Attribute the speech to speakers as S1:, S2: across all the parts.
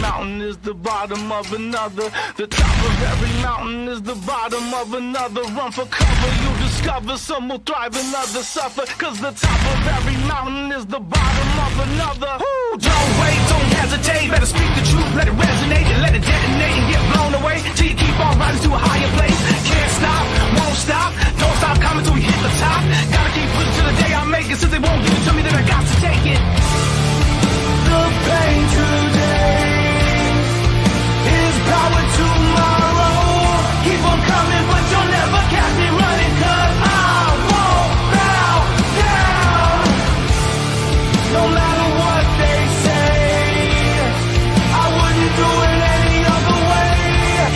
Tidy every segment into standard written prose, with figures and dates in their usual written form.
S1: mountain is the bottom of another. The top of every mountain is the bottom of another. Run for cover, you discover some will thrive and others suffer. Cause the top of every mountain is the bottom of another. Ooh, don't wait, don't hesitate. Better speak the truth, let it resonate and let it detonate and get blown away. Till you keep on rising to a higher place. Can't stop, won't stop, don't stop coming till we hit the top. Gotta keep pushing till the day I make it. Since they won't give it to me, then I got to take it. The pain today is power tomorrow. Keep on coming, but you'll never catch me running. Cause I won't bow down. No matter what they say, I wouldn't do it any other way.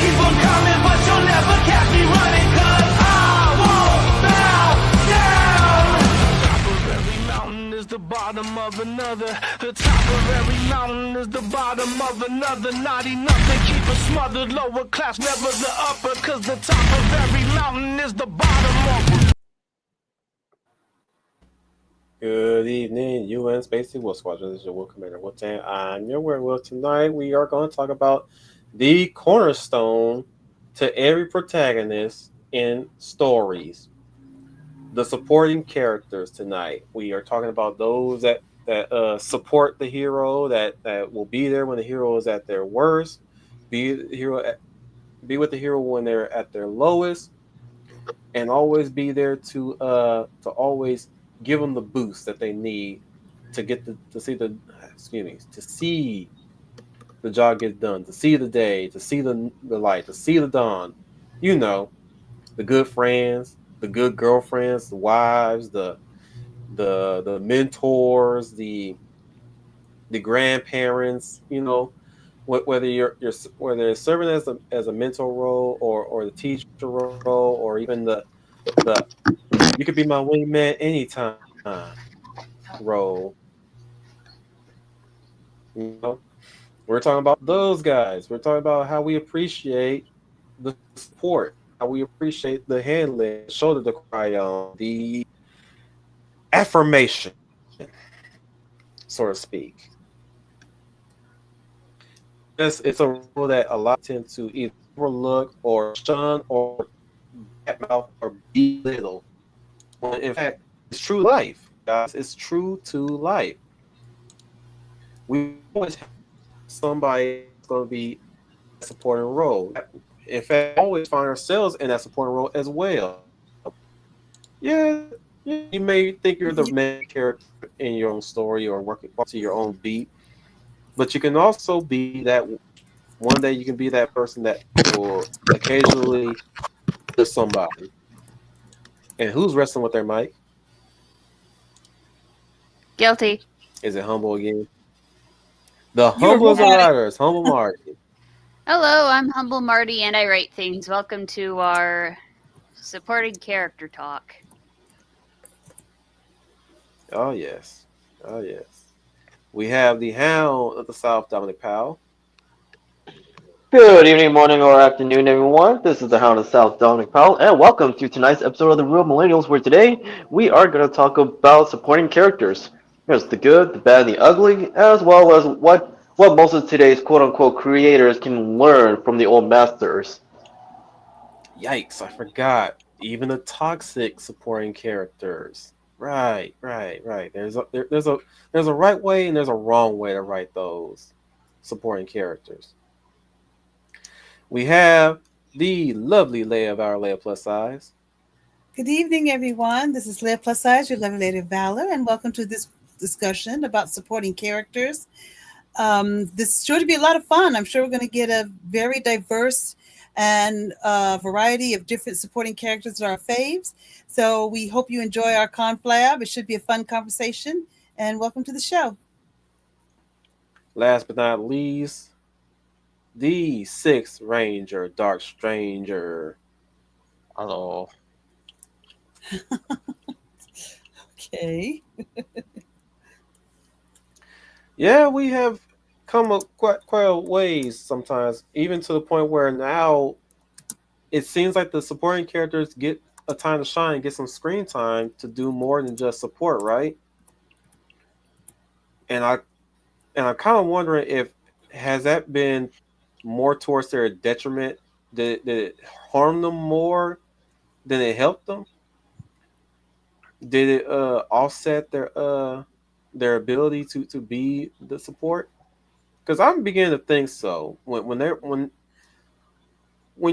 S1: Keep on coming, but you'll never catch me running. Cause I won't bow down. The top of every mountain is the bottom of another. The top of every mountain is the bottom of another. Not enough to keep us smothered. Lower class, never the upper. Cause the top of every mountain is the bottom of.
S2: Good evening, UN Space Wolf Squadron. This is your Wolf Commander Wolftan. I'm your werewolf. Tonight we are going to talk about the cornerstone to every protagonist in stories. The supporting characters tonight. We are talking about those that support the hero, that will be there when the hero is at their worst, be with the hero when they're at their lowest, and always be there to always give them the boost that they need to get to see the job get done, to see the day, to see the light, to see the dawn. You know, the good friends, the good girlfriends, the wives, the mentors, the grandparents. You know, whether you're serving as a mentor role or the teacher role, or even the you could be my wingman anytime role. You know, we're talking about those guys. We're talking about how we appreciate the support, how we appreciate the handling, shoulder to cry on, the affirmation, so to speak. It's a role that a lot tend to either overlook or shun or badmouth or belittle. When in fact, it's true life, guys. It's true to life. We always have somebody that's going to be a supporting role. In fact, we always find ourselves in that supporting role as well. Yeah, you may think you're the main character in your own story or working to your own beat, but you can also be that one day. You can be that person that will occasionally lift somebody. And who's wrestling with their mic?
S3: Guilty.
S2: Is it Humble again? The humblest of writers, Humble Marty.
S3: Hello, I'm Humble Marty, and I write things. Welcome to our supporting character talk.
S2: Oh yes, oh yes. We have the Hound of the South, Dominic Powell.
S4: Good evening, morning, or afternoon, everyone. This is the Hound of South, Dominic Powell, and welcome to tonight's episode of The Real Millennials, where today we are going to talk about supporting characters. There's the good, the bad, and the ugly, as well as what most of today's quote-unquote creators can learn from the old masters.
S2: Yikes, I forgot. Even the toxic supporting characters. Right. There's a right way and there's a wrong way to write those supporting characters. We have the lovely Leia of our Leia Plus Size.
S5: Good evening, everyone. This is Leia Plus Size, your lovely lady of valor, and welcome to this discussion about supporting characters. This is sure to be a lot of fun. I'm sure we're going to get a very diverse and variety of different supporting characters that are our faves. So we hope you enjoy our conflab. It should be a fun conversation, and welcome to the show.
S2: Last but not least, the Sixth Ranger, Dark Stranger. Hello.
S5: Okay.
S2: Yeah, we have come quite a ways sometimes, even to the point where now it seems like the supporting characters get a time to shine, get some screen time to do more than just support, right? And I'm kind of wondering if has that been more towards their detriment? Did it harm them more than it helped them? Did it offset their ability to be the support? Because I'm beginning to think so. When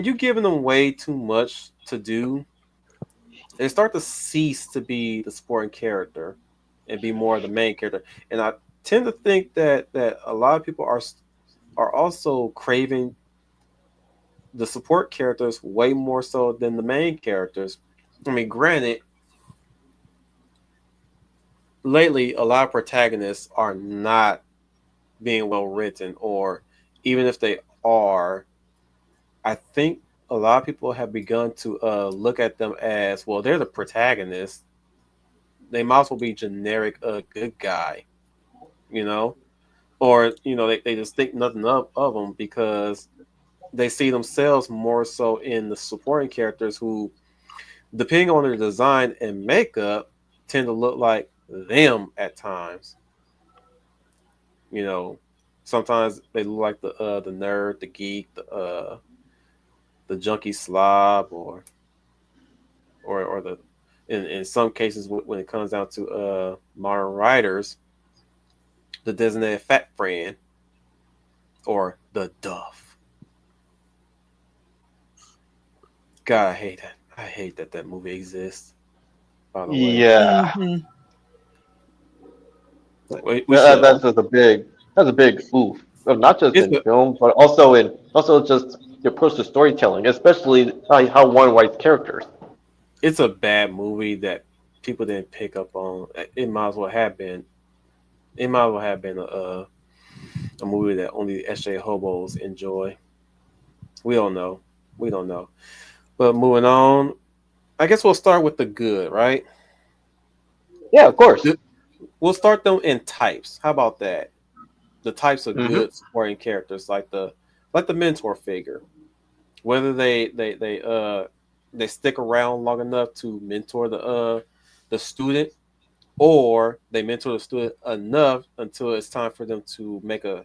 S2: you're giving them way too much to do, they start to cease to be the supporting character and be more of the main character. And I tend to think that a lot of people are also craving the support characters way more so than the main characters. I mean, granted, lately a lot of protagonists are not being well written, or even if they are, I think a lot of people have begun to look at them as, well, they're the protagonist. They might as well be generic good guy, you know, or they just think nothing of them because they see themselves more so in the supporting characters who, depending on their design and makeup, tend to look like them at times. You know, sometimes they look like the nerd, the geek, the junkie slob, or the in some cases when it comes down to modern writers, the designated fat friend or the duff. God, I hate that. I hate that movie exists. By the way,
S4: Yeah,
S5: Mhm.
S2: we should.
S4: that's a big oof. Not just
S2: It's
S4: in
S2: a
S4: film, but also just your personal storytelling, especially how one writes characters.
S2: it's a bad movie that people didn't pick up on. It might as well have been. It might as well have been a movie that only SJ hobos enjoy. We don't know. We don't know. But moving on, I guess we'll start with the good, right?
S4: Yeah, of course.
S2: Good- We'll start them in types. How about that? The types of
S4: Hmm.
S2: good supporting characters, like the mentor figure. Whether they stick around long enough to mentor the student, or they mentor the student enough until it's time for them to make a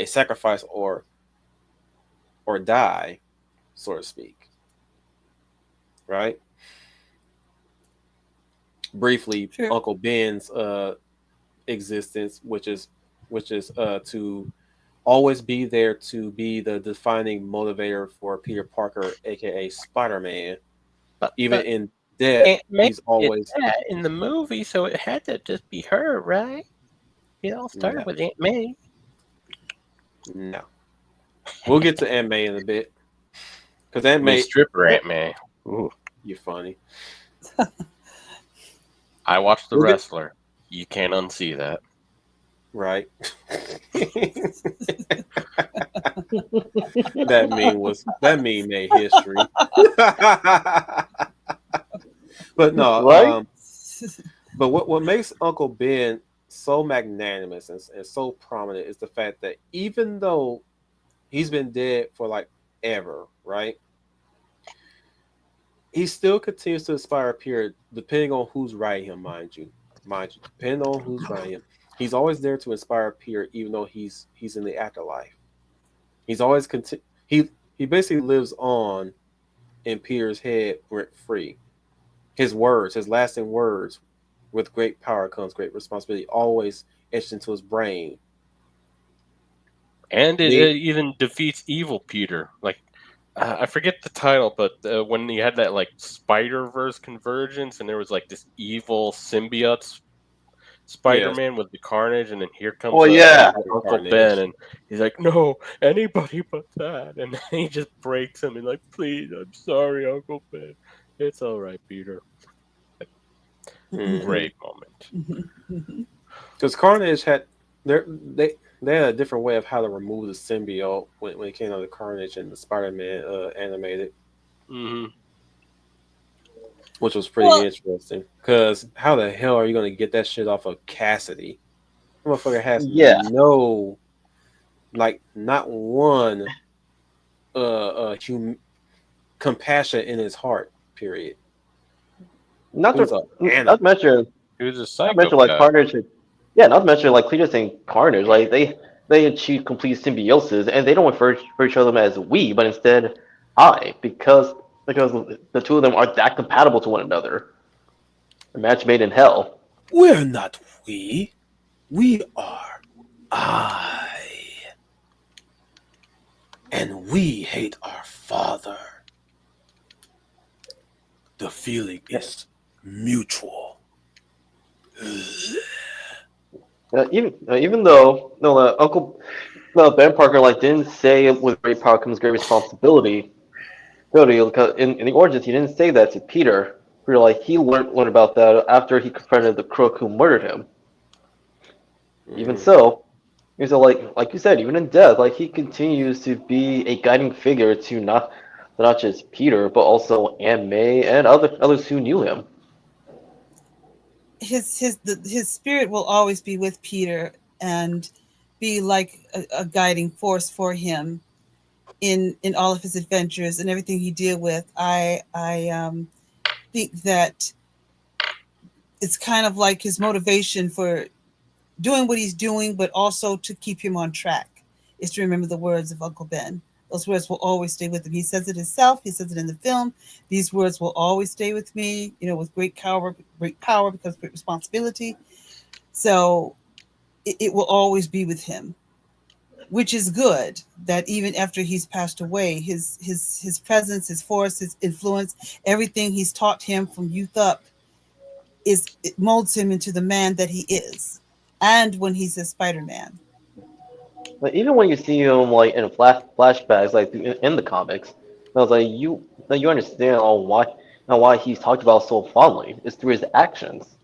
S2: sacrifice or die, so to speak. Right? Briefly,
S5: Sure.
S2: Uncle Ben's existence, which is to always be there to be the defining motivator for Peter Parker, aka Spider-Man. Even
S6: But
S2: in death,
S6: Aunt May
S2: he's
S6: did
S2: always
S6: that in the movie, so it had to just be her, right? It all
S2: no,
S6: started with Aunt May.
S2: no. We'll get to Aunt May in a bit because
S6: I
S2: Aunt
S6: mean,
S2: May,
S6: stripper Aunt May. Ooh.
S2: you're funny.
S6: I watched The
S2: We'll get
S6: Wrestler. You can't unsee that.
S2: right. That meme made history. But no,
S4: Right?
S2: but what makes Uncle Ben so magnanimous and so prominent is the fact that even though he's been dead for like ever, right? He still continues to inspire Peter, depending on who's writing him, mind you, depending on who's writing him. He's always there to inspire Peter, even though he's in the afterlife. He's always he basically lives on in Peter's head rent free. His words, his lasting words, with great power comes great responsibility, always etched into his brain.
S6: And it
S2: The
S6: even defeats evil Peter. Like, I forget the title, but when you had that, like, Spider-Verse convergence, and there was, like, this evil symbiote
S2: yes,
S6: Spider-Man with the Carnage, and then here
S4: Oh
S6: comes
S4: yeah.
S6: Uncle Ben,
S2: Carnage.
S6: and he's like, "No, anybody but that," and then he just breaks him and like, "Please, I'm sorry, Uncle Ben. It's all right, Peter."
S2: Mm-hmm.
S6: Great moment.
S2: Because Carnage had they had a different way of how to remove the symbiote when it came out of Carnage and the Spider-Man animated,
S6: Hmm.
S2: which was pretty
S5: Well,
S2: interesting. Because how the hell are you going to get that shit off of Cassidy? The motherfucker has
S4: Yeah.
S2: no, like, not one compassion in his heart. Period.
S4: Not
S2: Who's
S4: to
S2: an
S4: not
S2: animal?
S4: mention
S6: He was a
S4: not mention like
S6: psychopath.
S4: Carnage. Yeah, not mention like Cletus and Carnage. Like they achieve complete symbiosis, and they don't refer to each other as we, but instead I, because the two of them are that compatible to one another. A match made in hell.
S2: We're not we. We are I. And we hate our father. The feeling is mutual.
S4: Even though no, Uncle no, Ben Parker didn't say with great power comes great responsibility. Because in the origins he didn't say that to Peter. Peter he learned about that after he confronted the crook who murdered him. Even
S6: Mm.
S4: so, you said, even in death, he continues to be a guiding figure to not just Peter, but also Aunt May and others who knew him.
S5: His spirit will always be with Peter and be like a guiding force for him in all of his adventures and everything he deal with. I think that it's kind of like his motivation for doing what he's doing, but also to keep him on track is to remember the words of Uncle Ben. Those words will always stay with him. He says it himself. He says it in the film. These words will always stay with me, with great power because great responsibility. So it will always be with him, which is good that even after he's passed away, his presence, his force, his influence, everything he's taught him from youth up it molds him into the man that he is. And when he's a Spider-Man.
S4: But even when you see him in flashbacks, in the comics, I was you understand why he's talked about so fondly. It's through his actions.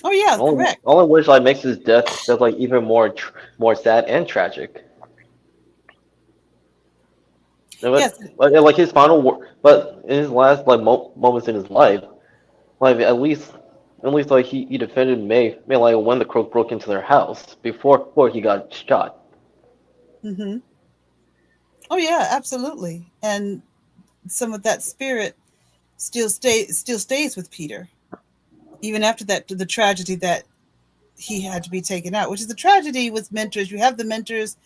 S5: Oh yeah, correct.
S4: Only which makes his death just even more sad and tragic.
S5: Yes.
S4: His final but in his last moments in his life, at least he defended May when the crook broke into their house before he got shot.
S5: Mm-hmm. Oh yeah, absolutely. And some of that spirit still stays with Peter, even after the tragedy that he had to be taken out, which is the tragedy with mentors. You have the mentors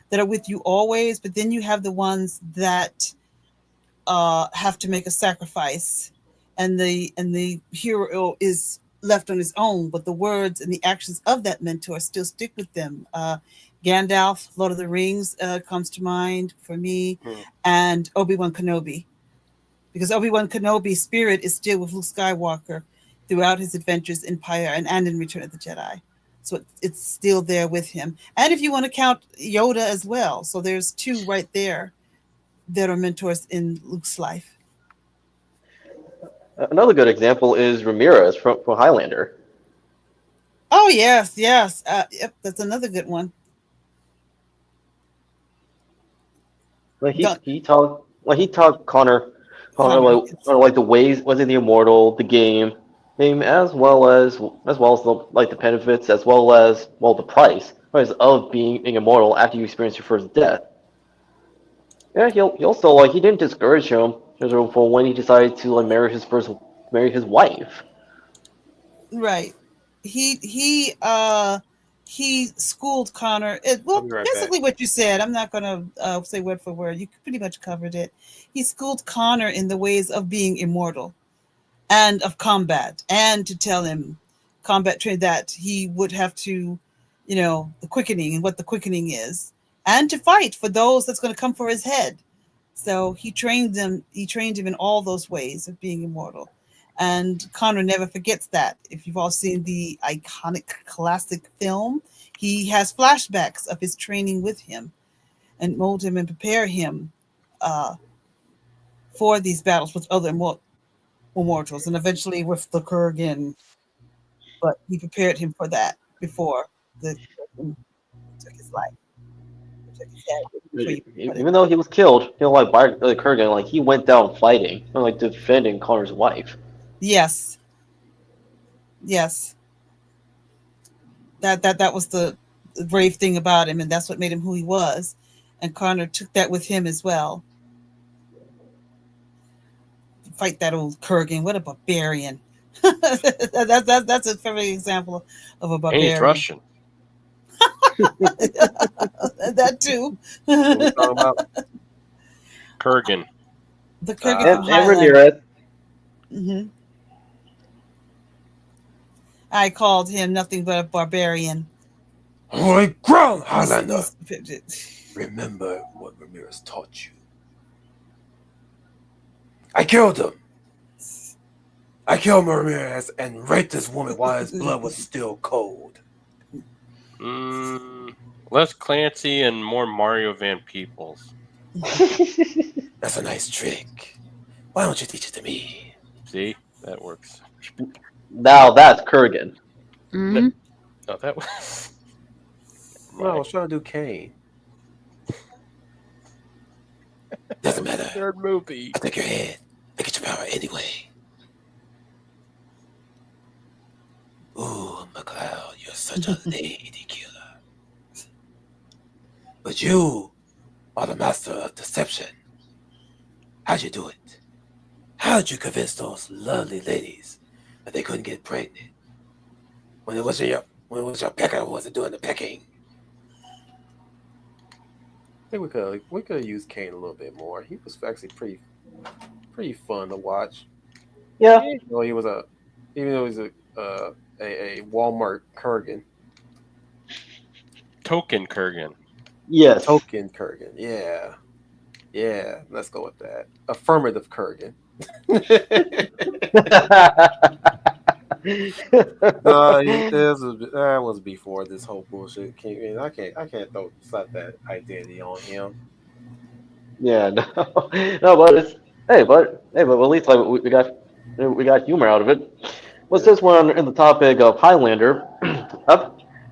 S5: that are with you always, but then you have the ones that have to make a sacrifice, and the hero is left on his own, but the words and the actions of that mentor still stick with them. Gandalf, Lord of the Rings, comes to mind for me, and Obi-Wan Kenobi, because Obi-Wan Kenobi's spirit is still with Luke Skywalker throughout his adventures in Empire and in Return of the Jedi. So it's still there with him. And if you want to count Yoda as well, so there's two right there that are mentors in Luke's life.
S4: Another good example is Ramirez from Highlander.
S5: Oh yes, yes. Yep, that's another good one.
S4: He taught Connor
S5: Connor.
S4: the ways within the immortal, the game as well as the benefits as well as the price of being immortal after you experience your first death. Yeah, he also he didn't discourage him for when he decided to marry his wife.
S5: Right. He schooled Connor.
S2: I'll
S5: Well,
S2: be right
S5: basically
S2: back.
S5: what you said. I'm not going to say word for word. You pretty much covered it. He schooled Connor in the ways of being immortal and of combat, and to tell him combat trade that he would have to, the quickening and what the quickening is, and to fight for those that's going to come for his head. So he trained them. He trained him in all those ways of being immortal. And Connor never forgets that. If you've all seen the iconic classic film, he has flashbacks of his training with him and mold him and prepare him uh, for these battles with other immortals and eventually with the Kurgan. But he prepared him for that before the Kurgan took his life, took his head, before you put it.
S4: Even though he was killed, by Kurgan, he went down fighting, defending Connor's wife.
S5: Yes, yes. That was the brave thing about him, and that's what made him who he was. And Connor took that with him as well. Fight that old Kurgan. What a barbarian. That's a perfect example of a
S6: And he's
S5: barbarian.
S6: Russian.
S5: That too.
S2: What we talking about?
S6: Kurgan.
S5: The Kurgan
S2: Ah.
S5: from
S4: And
S5: Highlander.
S4: Ramirez.
S5: Hmm. I called him nothing but a barbarian.
S2: Holy ground,
S5: He's-
S2: Highlander.
S5: he's-
S2: Remember what Ramirez taught you. I killed him. I killed Ramirez and raped this woman while his blood was still cold.
S6: Less Clancy and more Mario Van Peebles.
S2: That's a nice trick. Why don't you teach it to me?
S6: See, that works.
S4: Now that's Kurgan.
S3: Mhm.
S6: Oh, that was.
S2: No, I was trying to do Kane. Doesn't matter.
S6: Third movie.
S2: I take your head. I get your power anyway. Ooh, McLeod, you're such a lady killer. But you are the master of deception. How'd you do it? How'd you convince those lovely ladies that they couldn't get pregnant? When it was your pecker who wasn't doing the pecking. I think we could have used Kane a little bit more. He was actually pretty fun to watch.
S4: Yeah.
S2: Even though he was a Walmart Kurgan.
S6: Token Kurgan.
S4: Yes.
S2: Token Kurgan. Yeah. Yeah, let's go with that. Affirmative Kurgan. That was before this whole bullshit came in. I can't slap that identity on him.
S4: Yeah, no, no, but it's but at least like we got humor out of it. What's this one in the topic of Highlander?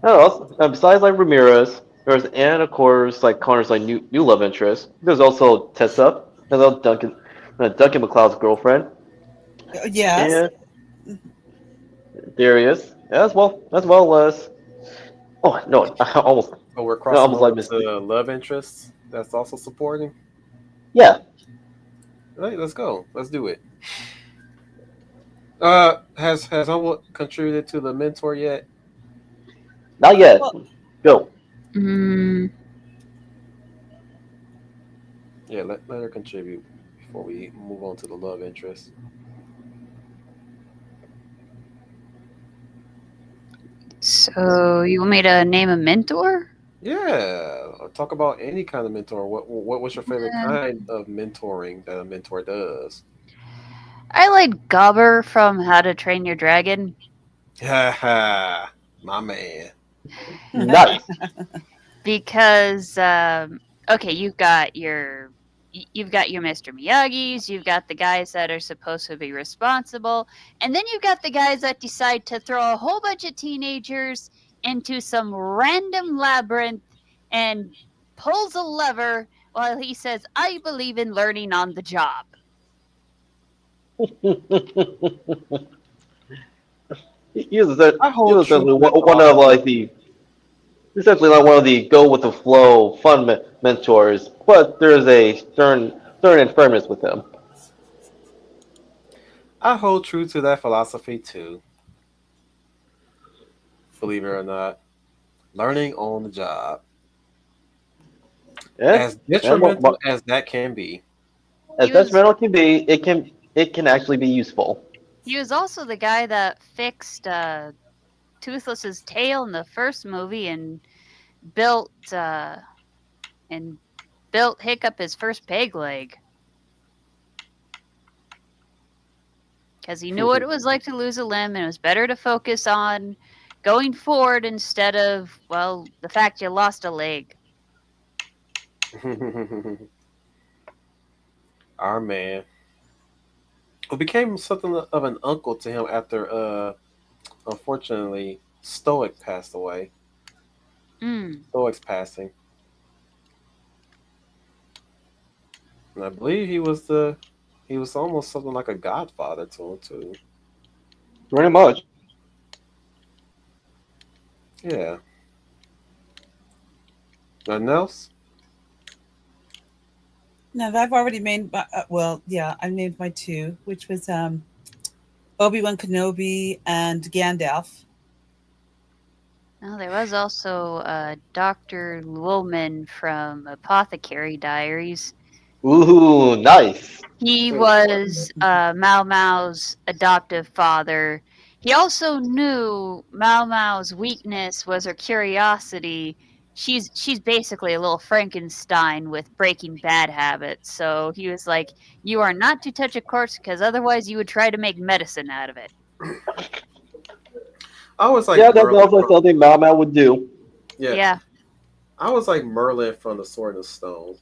S4: Besides like Ramirez, there's and of course like Connor's like new love interest. There's also Tessa, there's Duncan McLeod's girlfriend,
S5: Yes.
S4: and Darius as well as oh no, I almost
S2: So we're
S4: I
S2: crossing
S4: almost like
S2: over
S4: missed
S2: to love interests. That's also supporting.
S4: yeah.
S2: All right, let's go. Let's do it. Has someone contributed to the mentor yet?
S4: Not yet.
S5: Well-
S4: Go.
S3: Mm,
S2: Yeah, let her contribute before we move on to the love interest.
S3: so you want me to name a mentor?
S2: Yeah, or talk about any kind of mentor. What was your favorite
S3: Yeah.
S2: kind of mentoring that a mentor does?
S3: I like Gobber from How to Train Your Dragon.
S2: Ha ha, my man.
S4: Nice.
S3: Because okay, you've got your Mr. Miyagi's, you've got the guys that are supposed to be responsible, and then you've got the guys that decide to throw a whole bunch of teenagers into some random labyrinth and pulls a lever while he says, "I believe in learning on the job."
S4: He was essentially
S2: true
S4: one of like the essentially like one of the go with the flow fun mentors, but there's a stern and firmness with him.
S2: I hold true to that philosophy too. Believe it or not, learning on the job,
S4: Yeah,
S2: as detrimental as that can be.
S4: as
S3: He was-
S4: detrimental can be, it can actually be useful.
S3: He was also the guy that fixed Toothless's tail in the first movie and built Hiccup his first peg leg. Because he knew what it was like to lose a limb, and it was better to focus on going forward instead of, well, the fact you lost a leg.
S2: Our man, who became something of an uncle to him after, unfortunately, Stoic passed away.
S3: Mm.
S2: Stoic's passing, and I believe he was almost something like a godfather to him too.
S4: Pretty much.
S2: Yeah. Nothing else?
S5: Now I've already made my, I named my two, which was Obi-Wan Kenobi and Gandalf.
S3: Well, there was also Dr. Llewellyn from Apothecary Diaries.
S4: Ooh, nice.
S3: He was Mao Mao's adoptive father. He also knew Mao Mao's weakness was her curiosity. She's basically a little Frankenstein with breaking bad habits. So he was like, "You are not to touch a corpse because otherwise you would try to make medicine out of it."
S2: I was like
S4: Yeah, that's
S2: Merlin
S4: also
S2: from
S4: something Mal would do.
S2: yeah.
S3: Yeah.
S2: I was like Merlin from the Sword and Stone.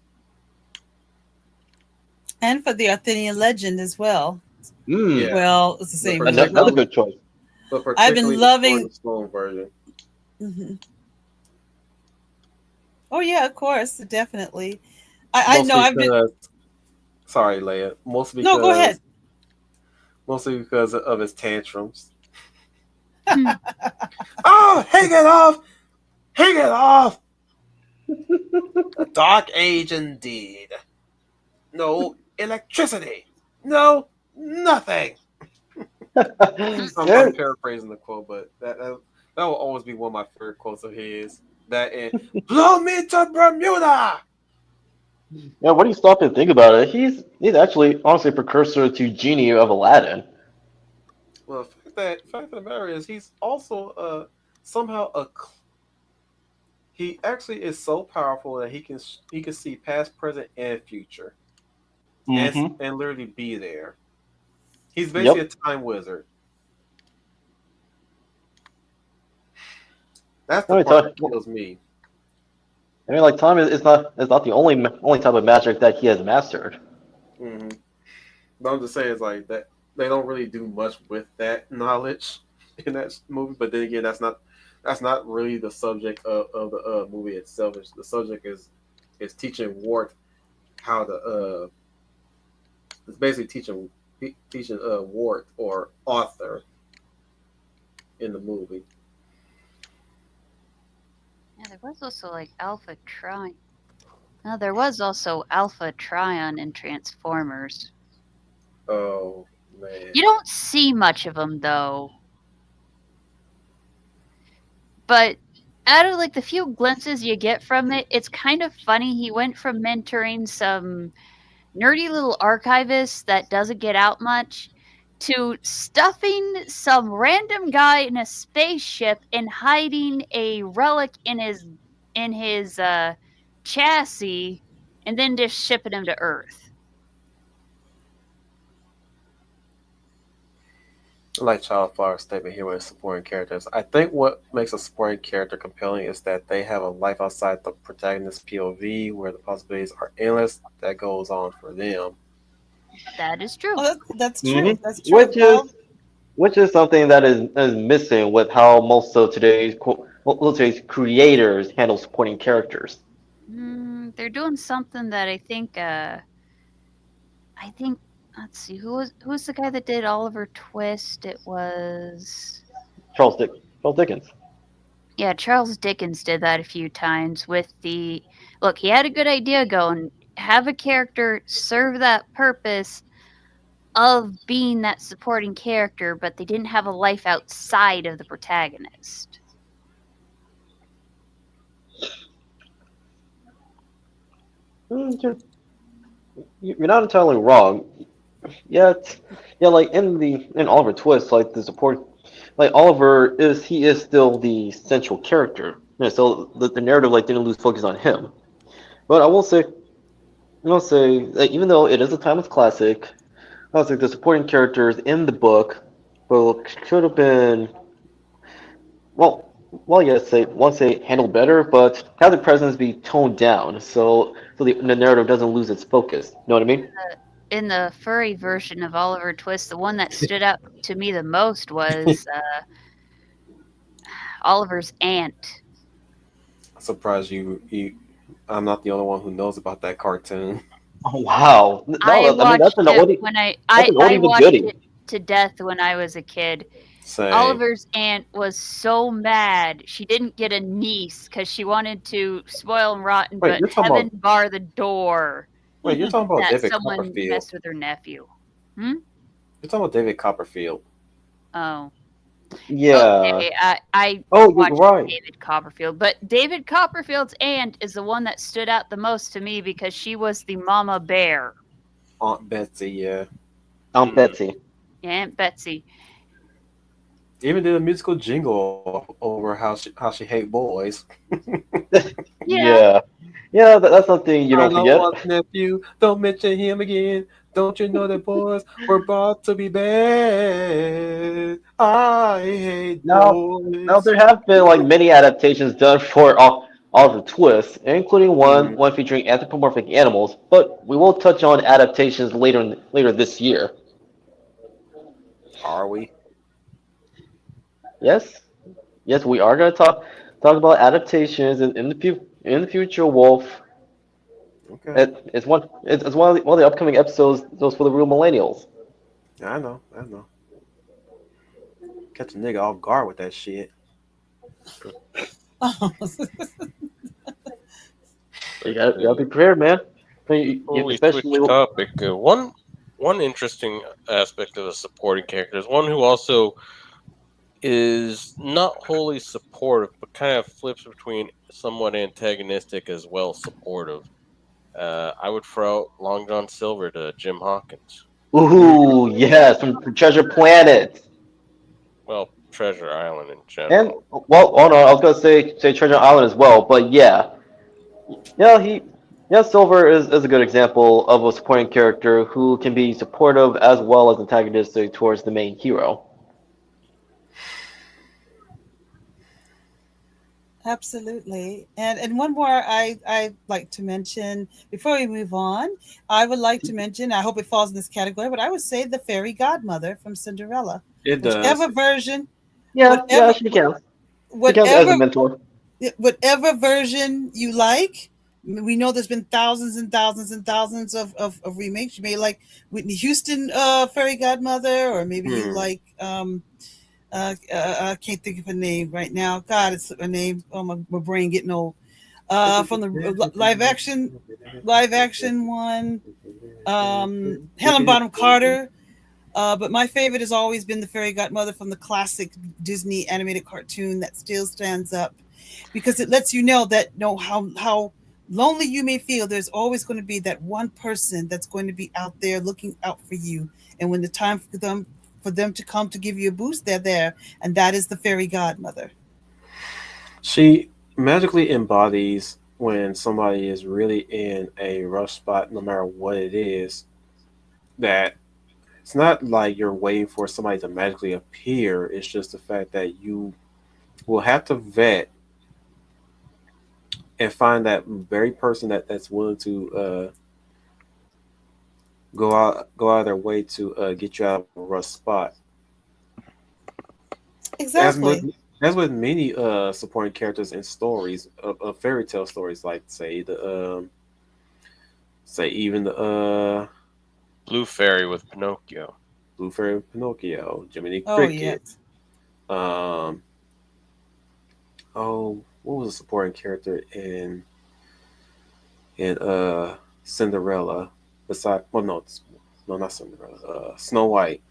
S5: And for the Arthurian legend as well.
S4: Hmm,
S2: Yeah,
S5: Well, it's the
S2: but
S5: same movie.
S4: another
S5: Well,
S4: good choice.
S5: I've
S2: particularly
S5: been
S2: the Sword
S5: loving.
S2: and Stone version.
S5: Mhm. Oh yeah, of course, definitely. I know.
S2: Mostly
S5: I've been.
S2: because sorry, Leia.
S5: No, go ahead.
S2: Mostly because of his tantrums.
S3: Hmm.
S2: Oh, hang it off! Hang it off! A dark age indeed. No electricity. No nothing. I'm
S4: Yeah,
S2: paraphrasing the quote, but that will always be one of my favorite quotes of his. That and blow me to Bermuda.
S4: yeah, when you stop and think about it, he's actually honestly a precursor to Genie of Aladdin.
S2: Well, fact of the matter is, he's also somehow he actually is so powerful that he can see past, present, and future,
S4: Mm-hmm.
S2: and literally be there. He's basically
S4: Yep.
S2: a time wizard. That's
S4: Let
S2: the
S4: me
S2: part
S4: tell
S2: that
S4: you,
S2: kills me.
S4: I mean, like time is not the only type of magic that he has mastered.
S2: Hmm. But I'm just saying, it's like that they don't really do much with that knowledge in that movie. But then again, that's not really the subject of the movie itself. The subject is teaching Wart how to it's basically teaching Wart or Arthur in the movie.
S3: Yeah, there was also like Alpha Trion. No, there was also Alpha Trion in Transformers.
S2: Oh man.
S3: You don't see much of them though, but out of like the few glimpses you get from it, it's kind of funny. He went from mentoring some nerdy little archivist that doesn't get out much to stuffing some random guy in a spaceship and hiding a relic in his chassis and then just shipping him to Earth.
S2: Like Childflower's statement here with supporting characters. I think what makes a supporting character compelling is that they have a life outside the protagonist's POV where the possibilities are endless that goes on for them.
S3: That is true.
S5: Oh, that's
S4: Hmm.
S5: true. That's true,
S4: Which
S5: Paul.
S4: is something that is missing with how most of today's creators handle supporting characters.
S3: They're doing something that I think let's see who was the guy that did Oliver Twist? It was
S4: Charles Dickens.
S3: yeah, Charles Dickens did that a few times with the look, he had a good idea going, have a character serve that purpose of being that supporting character, but they didn't have a life outside of the protagonist.
S4: Mm, you're not entirely wrong. Yet, yeah, like in Oliver Twist, like the support, like Oliver is still the central character. Yeah, so the narrative like didn't lose focus on him. But I will say, like, even though it is a timeless classic, I was like the supporting characters in the book, well, should have been well, yes, say once they handled better, but have the presence be toned down, so the narrative doesn't lose its focus. You know what I mean?
S3: In the furry version of Oliver Twist, the one that stood out to me the most was Oliver's aunt.
S2: I'm surprised I'm not the only one who knows about that cartoon.
S4: Oh wow!
S3: I
S4: No, I mean
S3: watched it when
S4: that's an
S3: I
S4: oldie but
S3: watched
S4: goodie.
S3: it to death when I was a kid.
S2: Same.
S3: Oliver's aunt was so mad she didn't get a niece because she wanted to spoil and rotten,
S2: Wait,
S3: but
S2: you're talking
S3: heaven
S2: about
S3: bar the door that
S2: David
S3: someone
S2: Copperfield.
S3: messed with her nephew. Hmm?
S2: You're talking about David Copperfield.
S3: Oh.
S4: Yeah.
S3: Okay, I
S4: Oh, you're
S3: watched
S4: right.
S3: David Copperfield, but David Copperfield's aunt is the one that stood out the most to me because she was the mama bear,
S2: Aunt Betsy, yeah.
S4: I'm Betsy.
S3: Aunt Betsy.
S2: Even did a musical jingle over how she hate boys.
S3: Yeah,
S4: Yeah. Yeah, that's something you
S2: I
S4: don't
S2: don't
S4: forget.
S2: want nephew. Don't mention him again. Don't you know that boys were brought to be bad? I hate
S4: Now
S2: boys.
S4: there have been like many adaptations done for Oliver Twist, including
S2: Hmm.
S4: one featuring anthropomorphic animals, but we will touch on adaptations later this year.
S2: Are we?
S4: Yes, yes, we are gonna talk about adaptations in the future. Wolf,
S2: Okay.
S4: it's one of the upcoming episodes. Those for the real millennials.
S2: I know. I know. Catch a nigga off guard with that shit.
S5: Oh,
S4: You gotta be prepared, man.
S6: Before we switch
S4: Especially
S6: topic, one interesting aspect of a supporting character is one who also is not wholly supportive, but kind of flips between somewhat antagonistic as well supportive. I would throw out Long John Silver to Jim Hawkins.
S4: ooh, yes, from Treasure Planet.
S6: Well, Treasure Island in
S4: And
S6: general.
S4: well, oh no, I was gonna say Treasure Island as well, but yeah, Silver is a good example of a supporting character who can be supportive as well as antagonistic towards the main hero.
S5: absolutely. And one more I like to mention before we move on. I would like to mention. I hope it falls in this category, but I would say the fairy godmother from Cinderella,
S2: It does.
S5: whichever version,
S4: Yeah,
S5: whatever,
S4: she counts. She counts as a
S5: whatever
S4: mentor.
S5: whatever version you like. We know there's been thousands and thousands and thousands of remakes. You may like Whitney Houston fairy godmother, or maybe you
S2: Hmm.
S5: like I can't think of a name right now. God, it's a name. Oh, my brain getting old. From the live action one, Helen Bonham Carter. But my favorite has always been the fairy godmother from the classic Disney animated cartoon that still stands up because it lets you know that no how lonely you may feel, there's always going to be that one person that's going to be out there looking out for you. And when the time for them to come to give you a boost, they're there, and that is the fairy godmother.
S2: She magically embodies when somebody is really in a rough spot, no matter what it is, that it's not like you're waiting for somebody to magically appear. It's just the fact that you will have to vet and find that very person that's willing to go out of their way to get you out of a rough spot. As with
S5: Exactly.
S2: as with many supporting characters in stories of fairy tale stories, like say even the
S6: Blue Fairy with Pinocchio.
S2: Blue Fairy Pinocchio, Jiminy
S5: Oh
S2: Cricket.
S5: yes.
S2: Um, oh, what was a supporting character in Cinderella? Besides, well, no, not Cinderella. Snow White,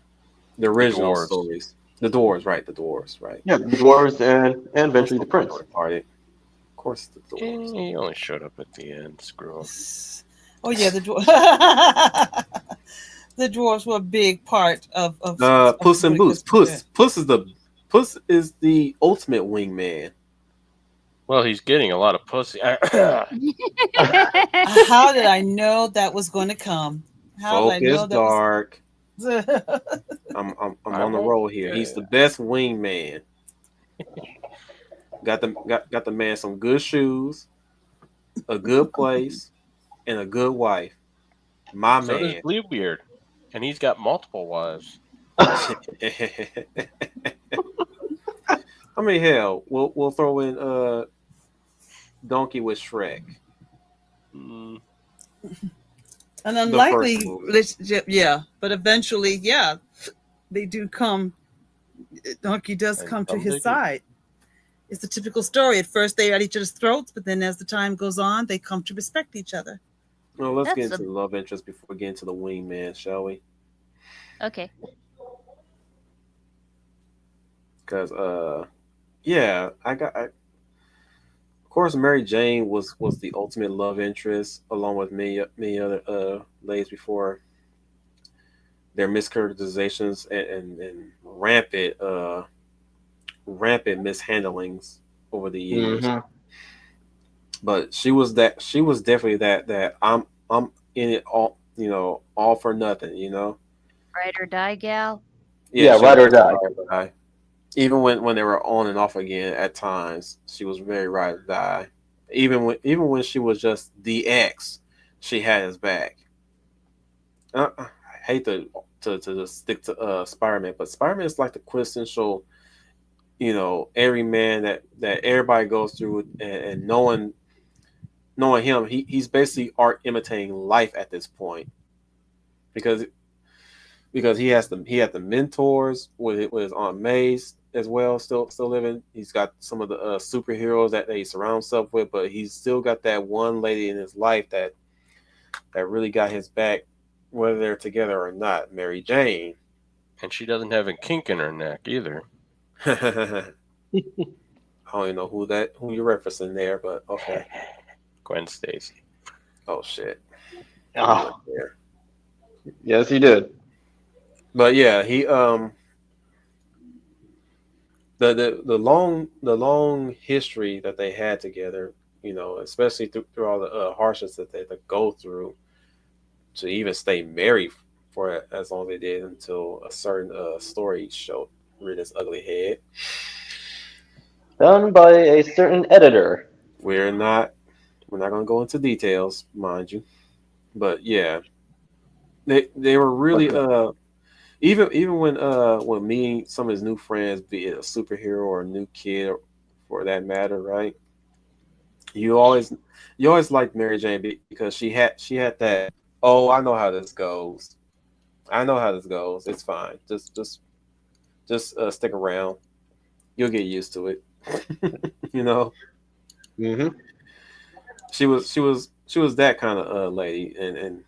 S2: the
S6: The
S2: original
S6: Dwarves.
S2: stories. The Dwarves, right? The Dwarves, right?
S4: Yeah, the dwarves and
S2: What's
S4: eventually
S2: the
S4: the prince.
S2: Dwarf party? Of course, the Dwarves.
S6: He only showed up at the end. Screw him.
S5: Oh yeah, the the dwarves were a big part of
S2: Puss in
S5: supporting
S2: Boots.
S5: Christmas.
S2: Puss is the ultimate wingman.
S6: Well, he's getting a lot of pussy.
S5: How did I know that was going to come? How did I
S2: Focus
S5: know that was?
S2: dark. I'm
S6: I
S2: on the
S6: won't.
S2: roll here. He's the best wingman. Got the man some good shoes, a good place, and a good wife. My
S6: So does
S2: man.
S6: Bluebeard, and he's got multiple wives.
S2: I mean, hell, we'll throw in Donkey with Shrek,
S6: Mm,
S5: An
S2: the first
S5: unlikely
S2: movie.
S5: relationship, yeah, but eventually, yeah, they do come. Donkey does
S6: and
S5: come to
S6: some
S5: his
S6: they do.
S5: side. It's the typical story. At first, they're at each other's throats, but then as the time goes on, they come to respect each other.
S2: Well, let's get
S3: that's
S2: into
S3: a
S2: the love interest before we get into the wingman, shall we?
S3: okay.
S2: Because yeah, of course Mary Jane was the ultimate love interest, along with many other ladies before their mischaracterizations and rampant mishandlings over the years.
S4: Hmm.
S2: But she was definitely that I'm in it all, all for nothing,
S3: Ride or die gal.
S2: Yeah,
S4: Yeah,
S2: she was
S4: ride or die.
S2: ride or die. Even when they were on and off again at times, she was very ride or die. Even when she was just the ex, she had his back. I hate to just stick to Spider-Man, but Spider-Man is like the quintessential, every man that everybody goes through, and knowing him, he's basically art imitating life at this point, because he had the mentors with his Aunt May's as well, still living. He's got some of the superheroes that he surrounds himself with, but he's still got that one lady in his life that really got his back, whether they're together or not, Mary Jane.
S6: And she doesn't have a kink in her neck either.
S2: I don't even know who you're referencing there, but okay.
S6: Gwen Stacy.
S2: Oh shit, we went
S4: Oh,
S2: there.
S4: yes, he did.
S2: But yeah, he the long history that they had together, especially through all the hardships that they had to go through to even stay married for as long as they did, until a certain story showed reared its ugly head.
S4: Done by a certain editor.
S2: We're not we're not going to go into details, mind you, but yeah, they were really
S4: Okay.
S2: even when meeting some of his new friends, be it a superhero or a new kid, for that matter, right? You always you always liked Mary Jane because she had that. Oh, I know how this goes. I know how this goes. It's fine. Just stick around. You'll get used to it. you know,
S4: Hmm.
S2: she was that kind of lady, and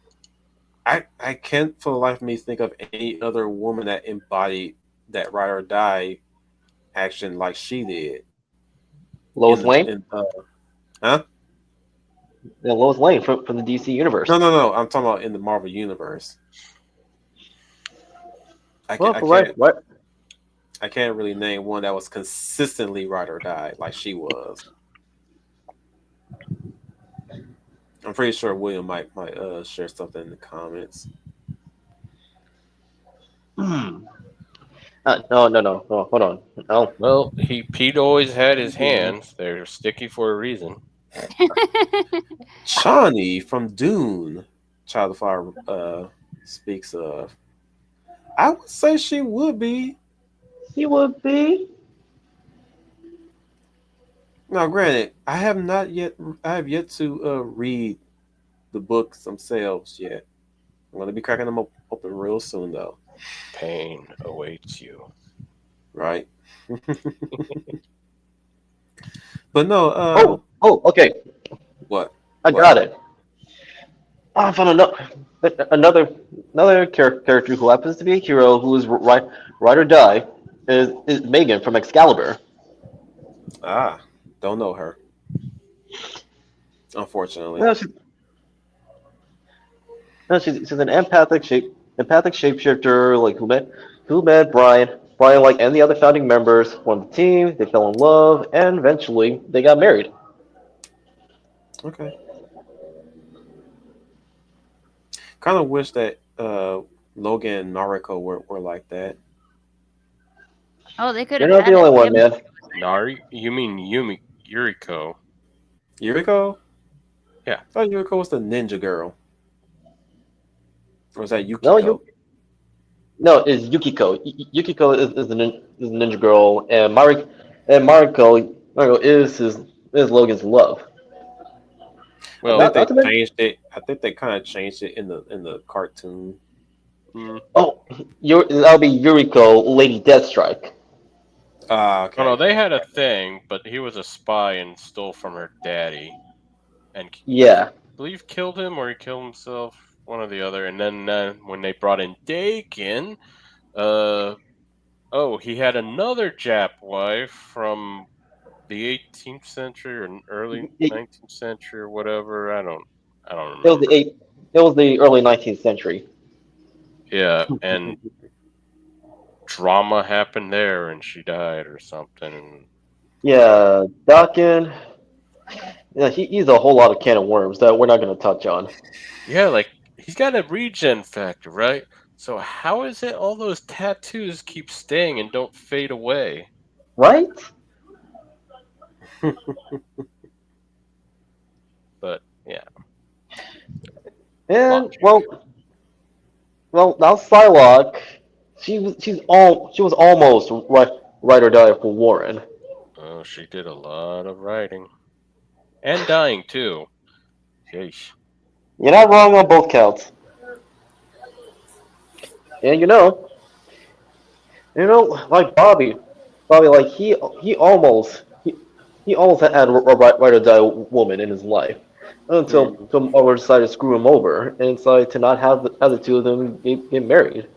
S2: I can't for the life of me think of any other woman that embodied that ride or die action like she did
S4: Lois
S2: in
S4: Lane?
S2: huh?
S4: Yeah, Lois Lane from the DC
S2: No,
S4: universe.
S2: no, no. I'm talking about in the Marvel universe. I can't
S4: Well,
S2: I
S4: right,
S2: can't
S4: right.
S2: I can't really name one that was consistently ride or die like she was. I'm pretty sure William might share something in the comments.
S4: Hmm. No, no, no, no. Hold on. No.
S6: Well, Pete always had his hands. They're sticky for a reason.
S2: Chani from Dune, Child of Fire speaks of. I would say she would be.
S4: He would be.
S2: Now, granted, I have yet to read the books themselves yet. I'm gonna be cracking them open real soon, though.
S6: Pain awaits you.
S2: Right? But no,
S4: Oh, oh, okay.
S2: what,
S4: I
S2: what?
S4: got it. Oh, I found another character who happens to be a hero who is ride or die is Megan from Excalibur.
S2: Ah, don't know her, unfortunately.
S4: No, she's an empathic shapeshifter like who met Brian. Brian, like and the other founding members, formed a team. They fell in love, and eventually they got married.
S2: Okay. Kind of wish that Logan and Mariko were like that.
S3: Oh, they could
S4: You're
S3: have
S4: not the
S3: had a
S4: only one,
S3: family.
S4: man.
S6: Nari? You mean Yuriko?
S2: Yuriko?
S6: Yeah.
S2: I thought Yuriko was the ninja girl. Or was that
S4: No,
S2: Yukiko?
S4: you no, it's Yukiko. Yukiko is the ninja girl, and Mariko is Logan's love.
S2: I think
S6: Well,
S2: they
S4: Not to mention,
S2: changed it. I think they kind of changed it in the cartoon.
S6: mm,
S4: oh, that'll be Yuriko, Lady Deathstrike.
S2: Ah,
S6: oh no,
S2: okay.
S6: they had a thing, but he was a spy and stole from her daddy, and
S4: Yeah,
S6: believe killed him or he killed himself, one or the other. And then when they brought in Dakin, uh, Oh, he had another Jap wife from the 18th century or early
S4: It,
S6: 19th century or whatever. I don't
S4: it was the
S6: remember.
S4: eight. It was the early 19th century.
S6: Yeah, and drama happened there, and she died or something. And yeah,
S4: Yeah, Dakin. Yeah, he's a whole lot of can of worms that we're not going to touch on.
S6: yeah, like he's got a regen factor, right? So how is it all those tattoos keep staying and don't fade away?
S4: Right?
S6: But yeah,
S4: And
S6: logic.
S4: well, now Psylocke, she was almost right or die for Warren.
S6: Oh, she did a lot of writing and dying too. Yeesh.
S4: You're not wrong on both counts. And like Bobby, like he almost had a right or die woman in his life until
S2: Mhm.
S4: some other decided to screw him over and decided to not have the two of them get married.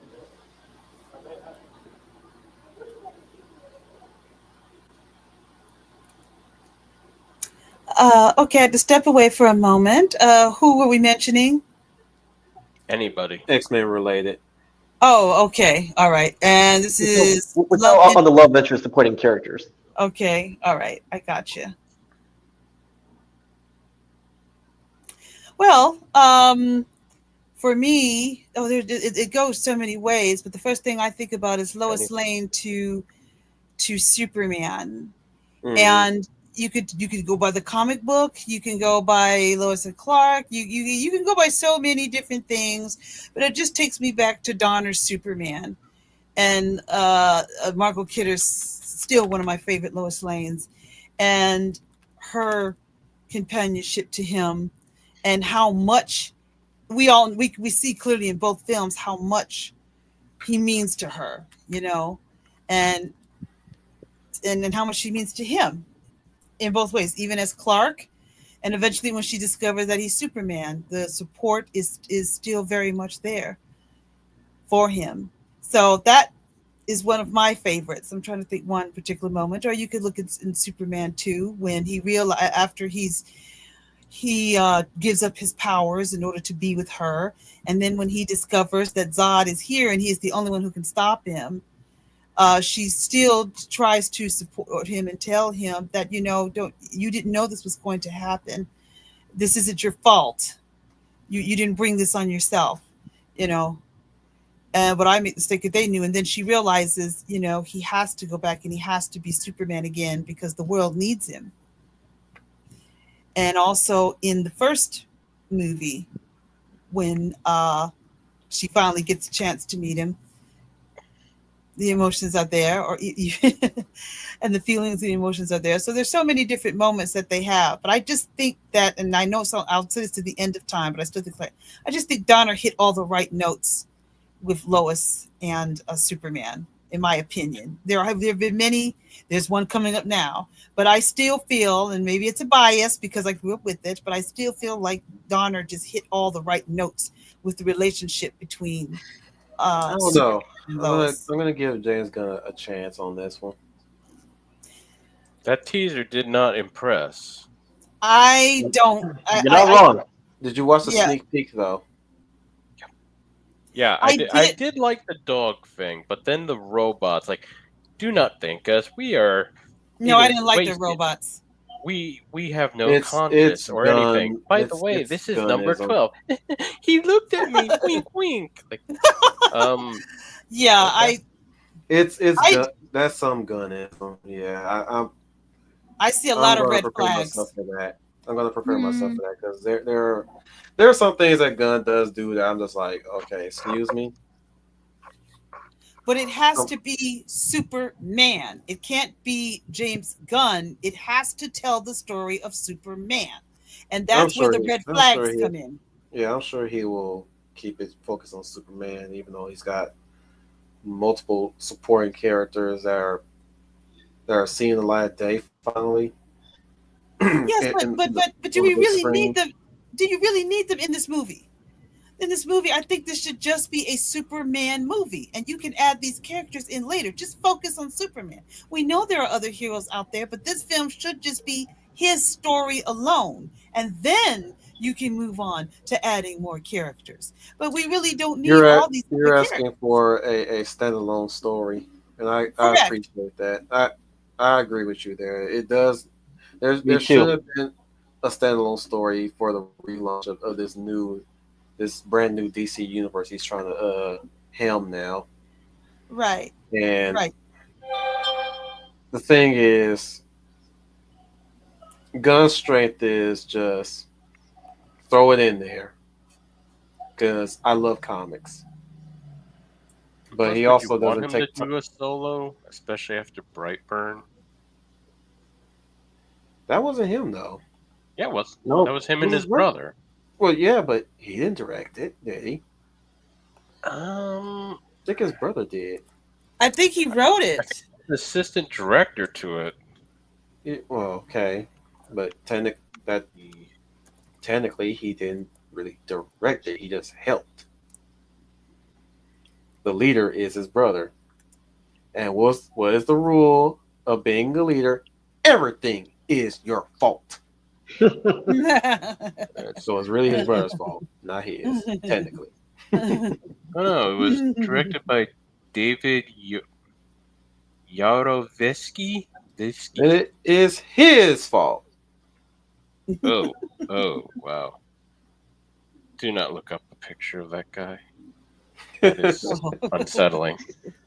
S5: Okay, I had to step away for a moment. Who were we mentioning?
S6: Anybody.
S2: X-Men related.
S5: Oh, okay. All right. And this is
S4: We're
S5: love.
S4: still on the love interest supporting characters.
S5: Okay. All right. I got you. Well, for me, it goes so many ways, but the first thing I think about is
S6: Any
S5: Lois Lane to Superman.
S2: Mhm.
S5: And you could go by the comic book, you can go by Lois and Clark, you can go by so many different things, but it just takes me back to Donner's Superman. And Margot Kidder's still one of my favorite Lois Lanes, and her companionship to him, and how much we see clearly in both films how much he means to her, and and how much she means to him in both ways, even as Clark, and eventually when she discovers that he's Superman, the support is still very much there for him. So that is one of my favorites. I'm trying to think one particular moment, or you could look in Superman 2 when he realize after he gives up his powers in order to be with her, and then when he discovers that Zod is here and he is the only one who can stop him, she still tries to support him and tell him that don't you didn't know this was going to happen. This isn't your fault. You didn't bring this on yourself, you know. But I made the mistake that they knew, and then she realizes, he has to go back and he has to be Superman again because the world needs him. And also in the first movie, when she finally gets a chance to meet him, the emotions are there, and the feelings and the emotions are there. So there's so many different moments that they have. But I just think that, and I know, so I'll say this to the end of time, but I still think, like, I just think Donner hit all the right notes with Lois and Superman, in my opinion. There have been many. There's one coming up now, but I still feel, and maybe it's a bias because I grew up with it, but I still feel like Donner just hit all the right notes with the relationship between
S2: I don't
S5: Superman
S2: know.
S5: and
S2: I'm gonna
S5: Lois.
S2: I'm gonna give James Gunn a chance on this one.
S6: That teaser did not impress.
S5: I don't.
S4: You're not
S5: I
S4: wrong.
S2: Did you watch the
S5: yeah.
S2: sneak peek though?
S6: Yeah, I
S5: I
S6: did. I
S5: did.
S6: did like the dog thing, but then the robots, like, do not thank us. We are
S5: No, I
S6: either
S5: didn't like the
S6: wasted.
S5: robots.
S6: We have no
S2: It's
S6: conscience or anything.
S2: Gunn.
S6: By the way,
S2: It's
S6: this is number
S2: Gunnism.
S6: 12. He looked at me, wink, wink. Like, um,
S5: Yeah,
S6: okay.
S2: It's
S5: I
S2: Gun. That's some Gunnism. Yeah,
S5: I see a
S2: I'm
S5: lot of
S2: gonna
S5: red
S2: prepare myself
S5: flags.
S2: for that. I'm gonna prepare myself
S5: Hmm.
S2: for that because there are some things that Gunn does do that I'm just like, okay, excuse me.
S5: But it has
S2: Um,
S5: to be Superman. It can't be James Gunn. It has to tell the story of Superman. And
S2: I'm
S5: that's where
S2: sure
S5: the
S2: he.
S5: red
S2: I'm sure
S5: flags
S2: he.
S5: come in.
S2: Yeah, I'm sure he will keep his focus on Superman, even though he's got multiple supporting characters that are seeing the light of day finally
S5: Yes,
S2: in
S5: but
S2: the
S5: do
S2: on the
S5: we
S2: big
S5: really need
S2: screen.
S5: them? Do you really need them in this movie? in this movie, I think this should just be a Superman movie, and you can add these characters in later. Just focus on Superman. We know there are other heroes out there, but this film should just be his story alone, and then you can move on to adding more characters. But we really don't need all these other
S2: You're
S5: characters.
S2: asking for a standalone story, and I
S5: Correct.
S2: appreciate that. I agree with you there. It does.
S4: Me
S2: There should
S4: too.
S2: have been a standalone story for the relaunch of this brand new DC universe he's trying to helm now.
S5: Right.
S2: And
S5: Right.
S2: the thing is, gun strength is just throw it in there because I love comics, but
S6: Plus,
S2: he
S6: would you
S2: also
S6: want
S2: doesn't
S6: him to
S2: take.
S6: do a solo, especially after Brightburn?
S2: That wasn't him though.
S6: Yeah, it was. That
S4: No.
S6: was him
S2: It
S6: and
S2: was
S6: his
S2: his brother.
S6: brother.
S2: Well, yeah, but he didn't direct it, did he?
S6: Um,
S2: I think his brother did.
S5: I think he wrote
S6: I
S5: it.
S6: think he's the assistant director to it.
S2: Well, okay, but technically he didn't really direct it. He just helped. The leader is his brother, and what is the rule of being a leader? Everything is your fault. So it's really his brother's fault, not his, technically.
S6: Oh no, it was directed by David Yarovesky.
S2: And it is his fault.
S6: Oh, oh, wow. Do not look up a picture of that guy. That is unsettling.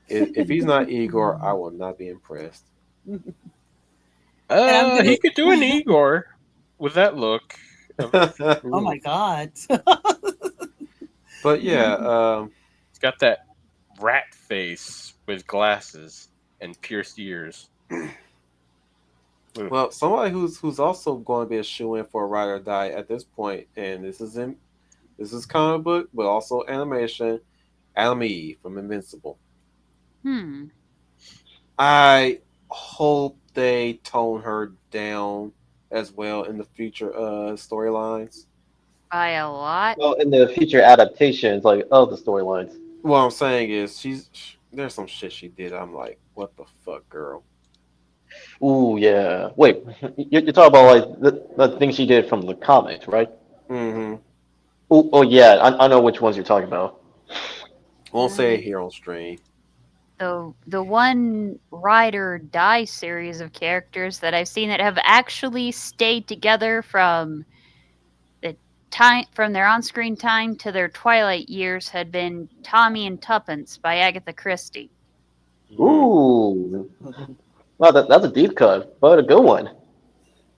S2: If he's not Igor, I will not be impressed.
S5: And I'm gonna.
S6: He could do an Igor with that look.
S5: Oh my God.
S2: But yeah,
S6: He's got that rat face with glasses and pierced ears. Ooh.
S2: well, somebody who's also going to be a shoe in for a ride or die at this point, and this is comic book, but also animation. Adam Eve from Invincible.
S3: Hmm.
S2: I hope they tone her down as well in the future storylines.
S3: By a lot.
S4: Well, in the future adaptations, like of the storylines.
S2: What I'm saying is, there's some shit she did. I'm like, what the fuck, girl?
S4: Ooh, yeah. Wait, you're talking about like the thing she did from the comics, right?
S2: Mm-hmm.
S4: Ooh, oh yeah, I know which ones you're talking about.
S2: Won't say it here on stream.
S3: The one ride or die series of characters that I've seen that have actually stayed together from the time from their on-screen time to their twilight years had been Tommy and Tuppence by Agatha Christie.
S4: Ooh, wow, that's a deep cut, but a good one.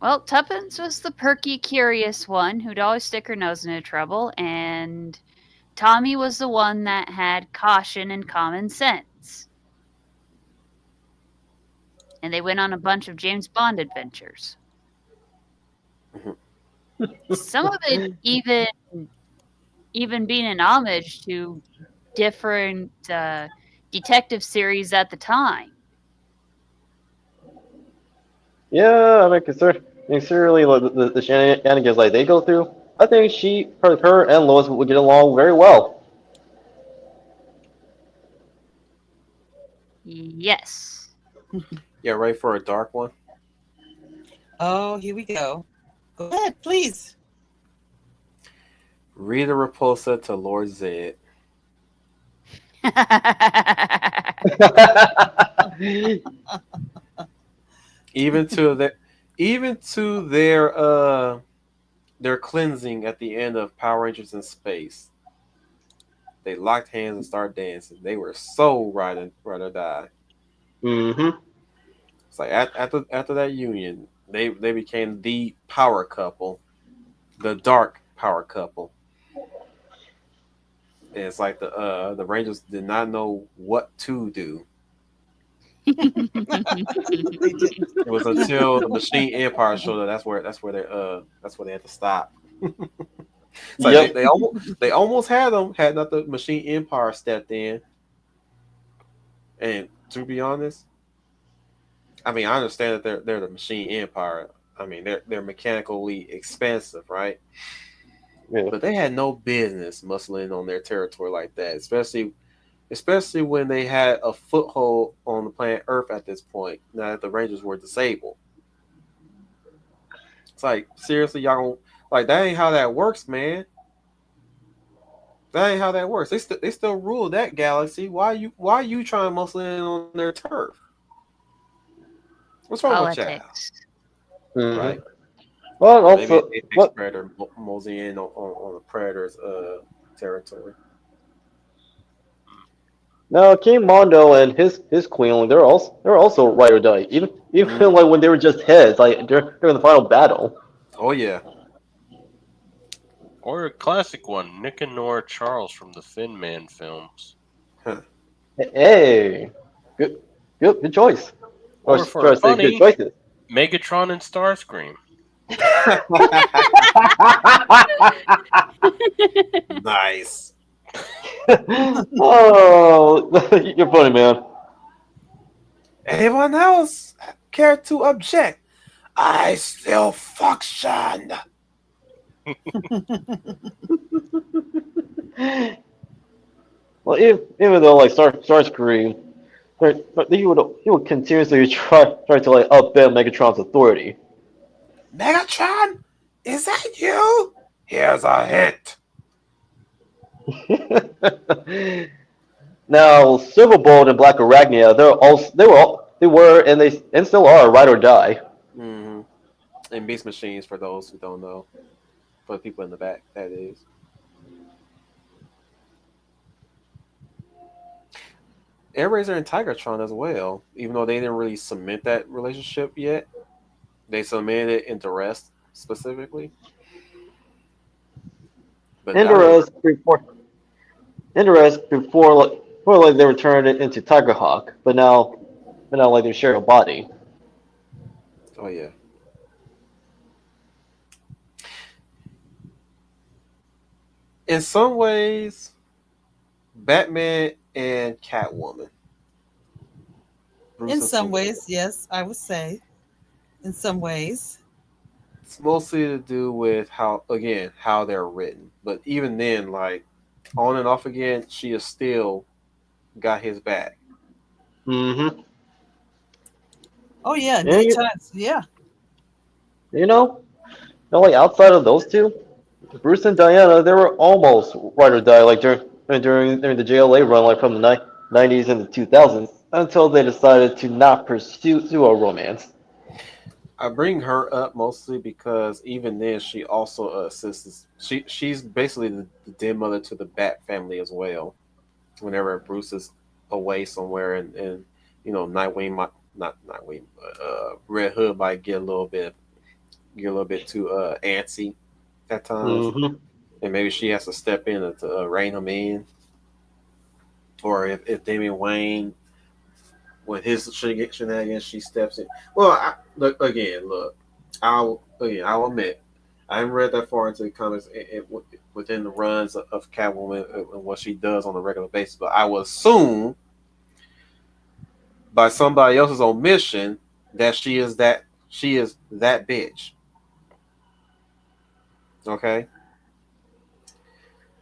S3: Well, Tuppence was the perky, curious one who'd always stick her nose into trouble, and Tommy was the one that had caution and common sense. And they went on a bunch of James Bond adventures. Some of it even being an homage to different detective series at the time.
S4: Yeah, I mean, considering like, the shenanigans like they go through, I think her and Lois would get along very well.
S3: Yes.
S2: Yeah, right for a dark one.
S5: Oh, here we go. Go ahead, please.
S2: Rita Repulsa to Lord Zed. Even to their cleansing at the end of Power Rangers in Space. They locked hands and started dancing. They were so ride or die.
S4: Mm-hmm.
S2: It's like after that union, they became the power couple, the dark power couple. And it's like the Rangers did not know what to do.
S5: They didn't.
S2: It was until the Machine Empire showed up. That's where they had to stop. It's like
S4: Yep.
S2: they almost had them had not the Machine Empire stepped in. And to be honest, I mean I understand that they're the Machine Empire. I mean they're mechanically expensive, right?
S4: Yeah.
S2: but they had no business muscling on their territory like that, especially when they had a foothold on the planet Earth at this point. Now that the Rangers were disabled, it's like seriously, y'all don't, like that ain't how that works, man. That ain't how that works. They still rule that galaxy. Why you trying to muscle in on their turf? What's wrong with y'all?
S3: Politics.
S4: Hmm.
S2: Right?
S4: Well,
S2: Or maybe
S4: also,
S2: it takes
S4: what?
S2: predator mosey in on the predator's territory.
S4: Now, King Mondo and his queen, like, they're also ride or die. Even
S2: Mm.
S4: like when they were just heads, like during the final battle.
S2: Oh yeah.
S6: Or a classic one, Nick and Nora Charles from the Thin Man films.
S2: Huh.
S4: Hey, good, good choice. Or
S6: Or
S4: should
S6: for
S4: I say, good
S6: funny,
S4: choices.
S6: Megatron and Starscream.
S2: Nice.
S4: Oh, you're funny, man.
S2: Anyone else care to object? I still function.
S4: Well, even though like Starscream, but he would continuously try to like upend Megatron's authority.
S2: Megatron, is that you? Here's a hint.
S4: Now, Silverbolt and Black Arachnia, they were and still are ride or die.
S2: Mm-hmm. And beast machines for those who don't know. For the people in the back, that is. Airraiser and Tigertron as well, even though they didn't really cement that relationship yet. They cemented it into Rest specifically. But now they
S4: Interest before before like they were turned into Tigerhawk, but now like they share a body.
S2: oh yeah. In some ways, Batman and Catwoman. Bruce
S5: In
S2: and
S5: some
S2: Superman.
S5: ways, yes, I would say. In some ways.
S2: It's mostly to do with how they're written. But even then, like on and off again, she is still got his back.
S4: Mm-hmm.
S5: Oh yeah,
S4: And
S5: many times. Yeah.
S4: you know, like outside of those two, Bruce and Diana, they were almost ride or die, like during the JLA run, like from the '90s and the 2000s, until they decided to not pursue a romance.
S2: I bring her up mostly because even then she also assists. She's basically the den mother to the Bat family as well. Whenever Bruce is away somewhere, and Nightwing might not Nightwing, but Red Hood might get a little bit too antsy at times,
S4: Mm-hmm.
S2: and maybe she has to step in to rein him in. Or if Damian Wayne, when his shenanigans, she steps in. Well, look, I'll admit, I haven't read that far into the comics within the runs of Catwoman and what she does on a regular basis, but I would assume by somebody else's omission that she is that bitch. Okay,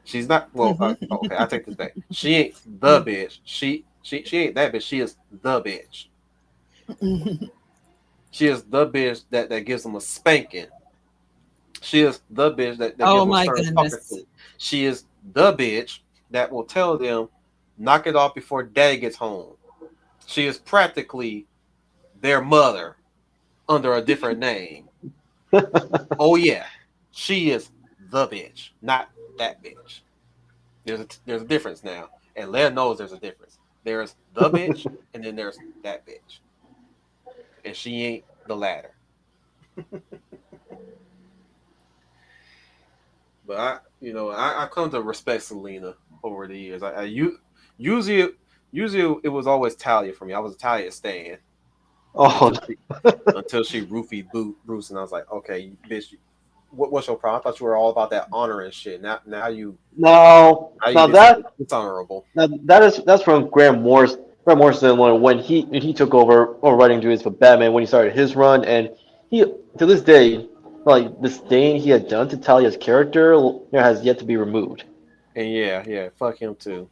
S2: she's not. Well, okay, I take this back. She ain't the bitch. She ain't that bitch. She is the bitch. She is the bitch that gives them a spanking. She is the bitch that
S5: Oh
S2: gives them
S5: my
S2: stern talking
S5: goodness.
S2: to. She is the bitch that will tell them, knock it off before daddy gets home. She is practically their mother under a different name. Oh yeah, she is the bitch, not that bitch. There's a difference now, and Leia knows there's a difference. There's the bitch, and then there's that bitch, and she ain't the latter. But I come to respect Selena over the years. Usually usually it was always Talia for me. I was a Talia stan
S4: Oh,
S2: until she roofied Bruce, and I was like, okay, bitch, what's your problem? I thought you were all about that honor and shit.
S4: no,
S2: Now you
S4: now
S2: did something
S4: that
S2: dishonorable.
S4: now that's from Grant Morrison when he took over writing duties for Batman when he started his run, and he to this day, like disdain he had done to Talia's character, has yet to be removed.
S2: And yeah, fuck him too.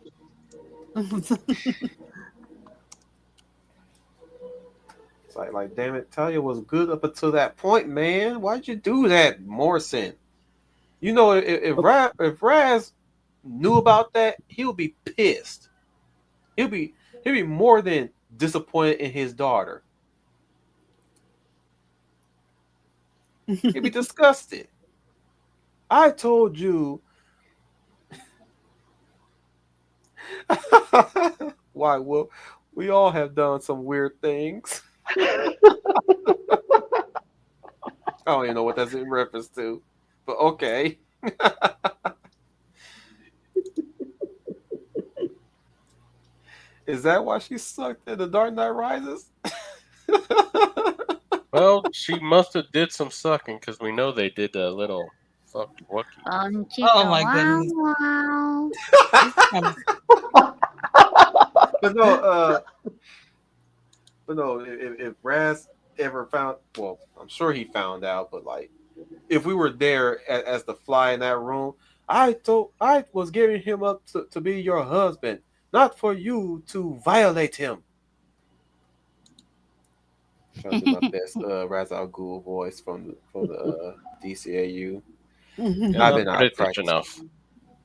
S2: It's like, damn it, Talia was good up until that point, man. Why'd you do that, Morrison? You know, if Raz knew about that, he'll be pissed. He'll be more than disappointed in his daughter. He'll be disgusted. I told you. Why? Well, we all have done some weird things. I don't even know what that's in reference to, but okay. Is that why she sucked in The Dark Knight Rises?
S6: Well, she must have did some sucking because we know they did a little fuck wucky.
S5: Oh my goodness.
S3: Wow.
S2: But no, if Raz ever found, well, I'm sure he found out, but like, if we were there as the fly in that room, I was giving him up to be your husband, not for you to violate him. Trying to do my best Raz Al Ghul voice from the DCAU.
S6: You're
S2: I've
S6: not
S2: been out of
S6: British
S2: practice.
S6: enough.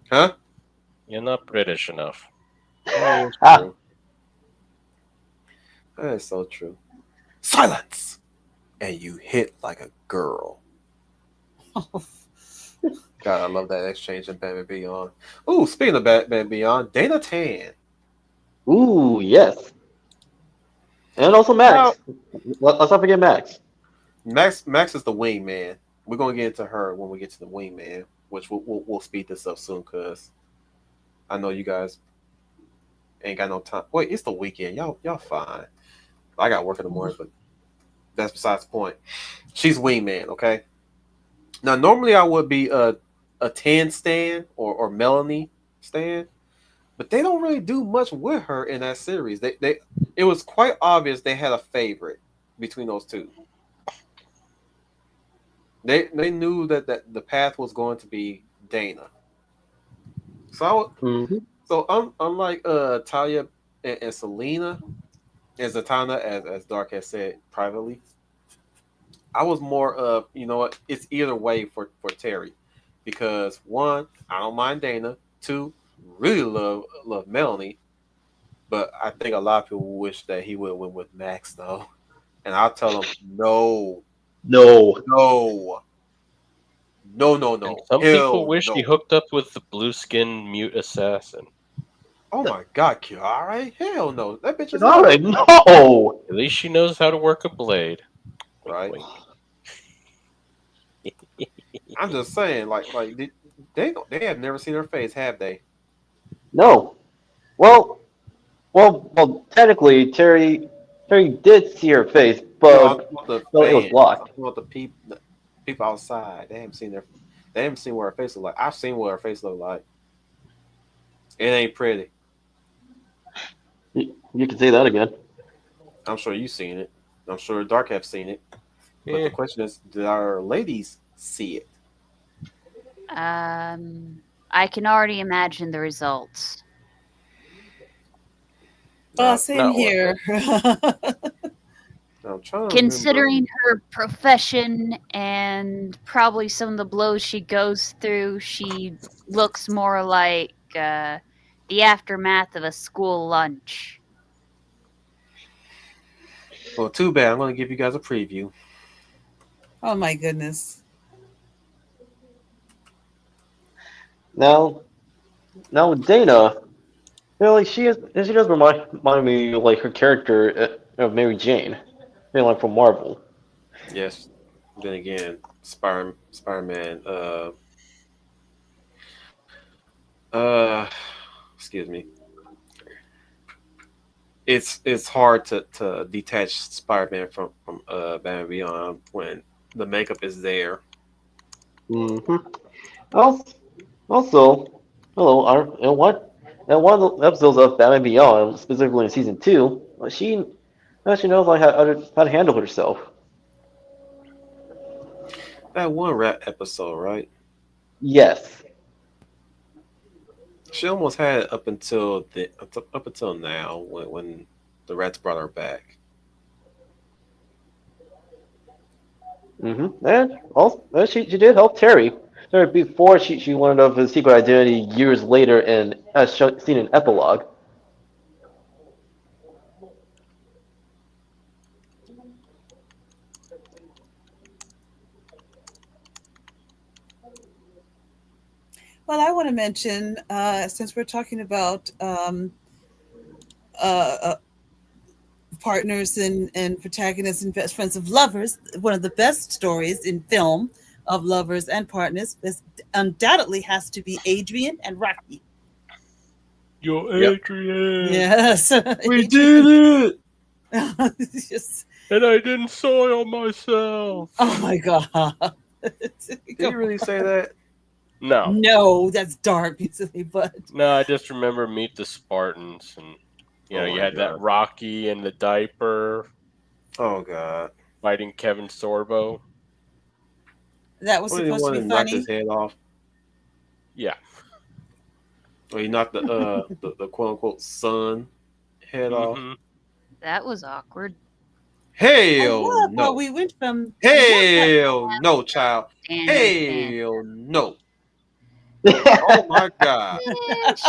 S2: Huh?
S6: You're not British enough.
S2: That is
S4: Ah.
S2: true. That is so true. Silence! And you hit like a girl. God, I love that exchange in Batman Beyond. Ooh, speaking of Batman Beyond, Dana Tan.
S4: Ooh, yes. And also Max. Let's not forget Max.
S2: Max is the wingman. We're gonna get into her when we get to the wingman, which we'll speed this up soon because I know you guys ain't got no time. Wait, it's the weekend. Y'all fine. I got work in the morning, but that's besides the point. She's wingman, okay? Now normally I would be a Tan stan or Melanie stan, but they don't really do much with her in that series. They it was quite obvious they had a favorite between those two. They knew that the path was going to be Dana. Unlike Talia and Selena and Zatanna, as Dark has said privately, I was more of, you know what, it's either way for Terry. Because one, I don't mind Dana. Two, really love Melanie. But I think a lot of people wish that he would have went with Max though. And I'll tell them no.
S4: No.
S6: And some people wish he hooked up with the blue skinned mute assassin.
S2: Oh my god, Kiara? Hell no. That bitch is
S4: All right, no.
S6: At least she knows how to work a blade.
S2: Right.
S6: Wink,
S2: I'm just saying, like they have never seen her face, have they?
S4: No. Well, technically, Terry did see her face,
S2: No, I'm
S4: but
S2: talking about the
S4: no, it was
S2: fans. I'm
S4: blocked.
S2: talking about the people outside. They haven't seen what her face look like. I've seen what her face look like. It ain't pretty.
S4: You can say that again.
S2: I'm sure you've seen it. I'm sure Dark have seen it. But
S6: Yeah.
S2: the question is, did our ladies see it?
S3: I can already imagine the results.
S5: Same
S6: not
S5: here.
S2: I'm trying to
S3: Considering
S2: remember.
S3: her profession and probably some of the blows she goes through, she looks more like the aftermath of a school lunch.
S2: Well, too bad. I'm going to give you guys a preview.
S5: Oh my goodness.
S4: Now with Dana, like she does remind me of like her character of Mary Jane, like from Marvel.
S2: Yes. Then again, Spider-Man. Excuse me. It's hard to detach Spider-Man from Batman Beyond when the makeup is there.
S4: Mm-hmm. Also, hello, and one of the episodes of Batman Beyond, specifically in season 2, she knows like how to handle herself.
S2: That one rat episode, right?
S4: Yes.
S2: She almost had it up until now when the rats brought her back.
S4: And also, she did help Terry. Terry before she learned of his secret identity years later, and as seen in epilogue.
S5: Well, I want to mention, since we're talking about uh, uh, partners and protagonists and best friends of lovers, one of the best stories in film of lovers and partners is undoubtedly has to be Adrian and Rocky.
S6: Yo,
S2: Yep.
S6: Adrian,
S5: Yes,
S2: We
S5: Adrian.
S2: did it.
S5: Just,
S6: and I didn't soil myself.
S5: oh my god.
S2: Did you really say that?
S6: No,
S5: No, that's dark, but
S6: no, I just remember Meet the Spartans, and
S2: Oh
S6: you
S2: my
S6: had that
S2: god.
S6: Rocky in the diaper
S2: Oh god.
S6: fighting Kevin Sorbo.
S5: that was
S2: Wasn't he the
S5: supposed to
S2: one
S5: be
S2: that knocked his
S5: funny.
S2: head off?
S6: Yeah,
S2: Or he knocked the quote unquote son head off?
S6: hmm
S3: That was awkward.
S5: I
S2: Hell
S5: love how
S2: no.
S5: we went from
S2: Hell no, child.
S3: Stand, stand.
S2: Hell no. Oh my god.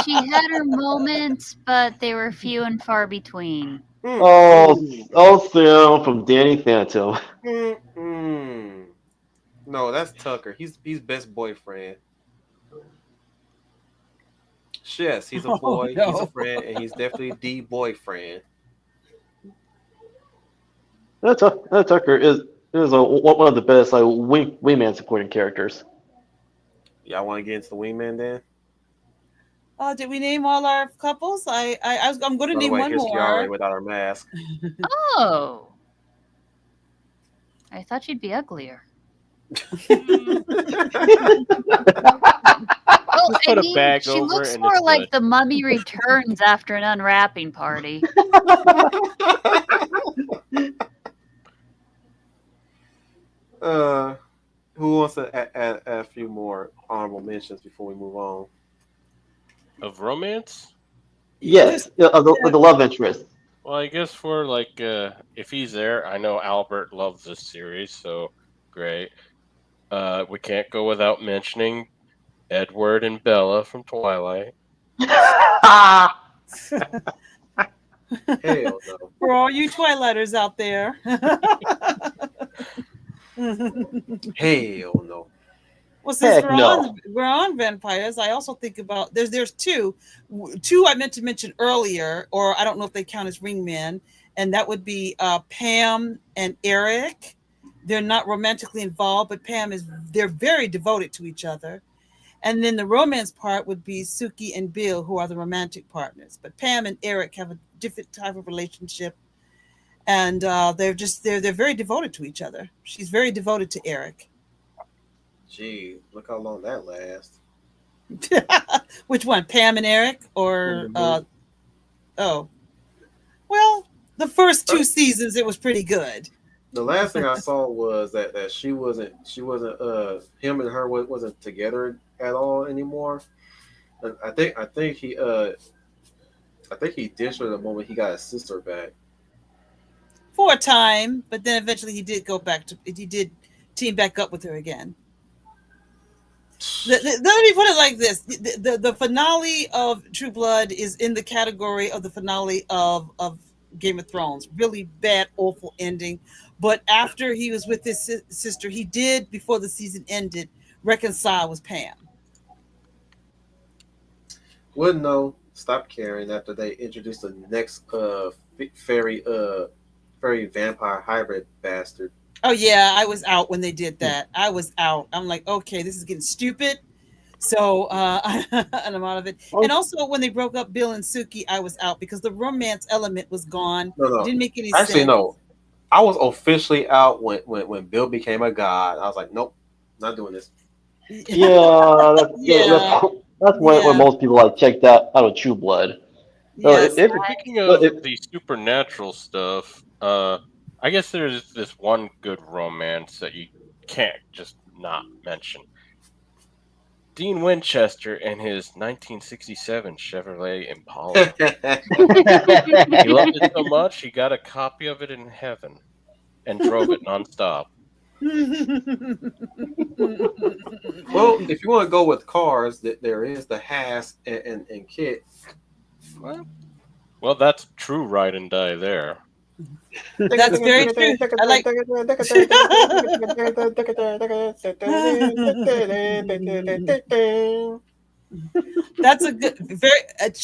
S3: She had her moments, but they were few and far between.
S2: Mm,
S4: Oh,
S2: mm,
S4: Sam from Danny Phantom.
S2: mm. No, that's Tucker. He's best boyfriend. Yes, he's a
S5: oh
S2: boy, he's a
S5: no.
S2: friend, and he's definitely the boyfriend.
S4: That Tucker is one of the best like wingman supporting characters.
S2: Y'all want to get into the wingman then?
S5: Did we name all our couples? I'm going to
S2: By the
S5: name
S2: way,
S5: one
S2: here's Kiara
S5: more.
S2: without her mask.
S3: Oh, I thought she'd be uglier. Well,
S6: just
S3: I
S6: put a
S3: mean,
S6: bag
S3: she
S6: over it
S3: looks
S6: and
S3: more
S6: it's
S3: like
S6: good.
S3: the Mummy Returns after an unwrapping party.
S2: uh, who wants to add a few more honorable mentions before we move on?
S6: Of romance?
S4: Yes,
S5: Just
S4: the love interest.
S6: Well, I guess for if he's there, I know Albert loves this series, so great. We can't go without mentioning Edward and Bella from Twilight.
S2: Hell no.
S5: for all you Twilighters out there.
S2: Hell no.
S5: Well, since
S4: Heck no.
S5: we're on vampires, I also think about there's two I meant to mention earlier, or I don't know if they count as ringmen, and that would be Pam and Eric. They're not romantically involved, but they're very devoted to each other. And then the romance part would be Suki and Bill, who are the romantic partners. But Pam and Eric have a different type of relationship, and they're very devoted to each other. She's very devoted to Eric.
S2: Gee, look how long that lasts.
S5: Which one, Pam and Eric,
S2: In
S5: or
S2: the movie.
S5: oh, well, the first two seasons it was pretty good.
S2: The last thing I saw was that she wasn't him and her wasn't together at all anymore. And I think he ditched her the moment he got his sister back.
S5: For a time, but then eventually he did team back up with her again. Let me put it like this: the finale of True Blood is in the category of the finale of Game of Thrones. Really bad, awful ending. But after he was with his sister, he did, before the season ended, reconcile with Pam.
S2: Wouldn't know. Stop caring after they introduced the next fairy vampire hybrid bastard.
S5: Oh yeah, I was out when they did that. I was out. I'm like, okay, this is getting stupid. So and I'm out of it.
S4: Oh,
S5: And also when they broke up Bill and Suki, I was out because the romance element was gone.
S2: No,
S5: It
S2: no.
S5: didn't make any
S2: Actually,
S5: sense.
S2: no. I was officially out when Bill became a god. I was like, nope, not doing this.
S4: yeah,
S5: Yeah.
S4: that's when
S5: Yeah.
S4: most people like checked out of True Blood. So
S5: Yes.
S6: Speaking
S4: if
S6: of the supernatural stuff, I guess there's this one good romance that you can't just not mention. Dean Winchester and his 1967 Chevrolet Impala. He loved it so much he got a copy of it in heaven and drove it nonstop.
S2: Well, if you want to go with cars, that there is the Haas and Kit.
S6: Well, that's true ride and die there.
S5: That's very true. I like. That's a good,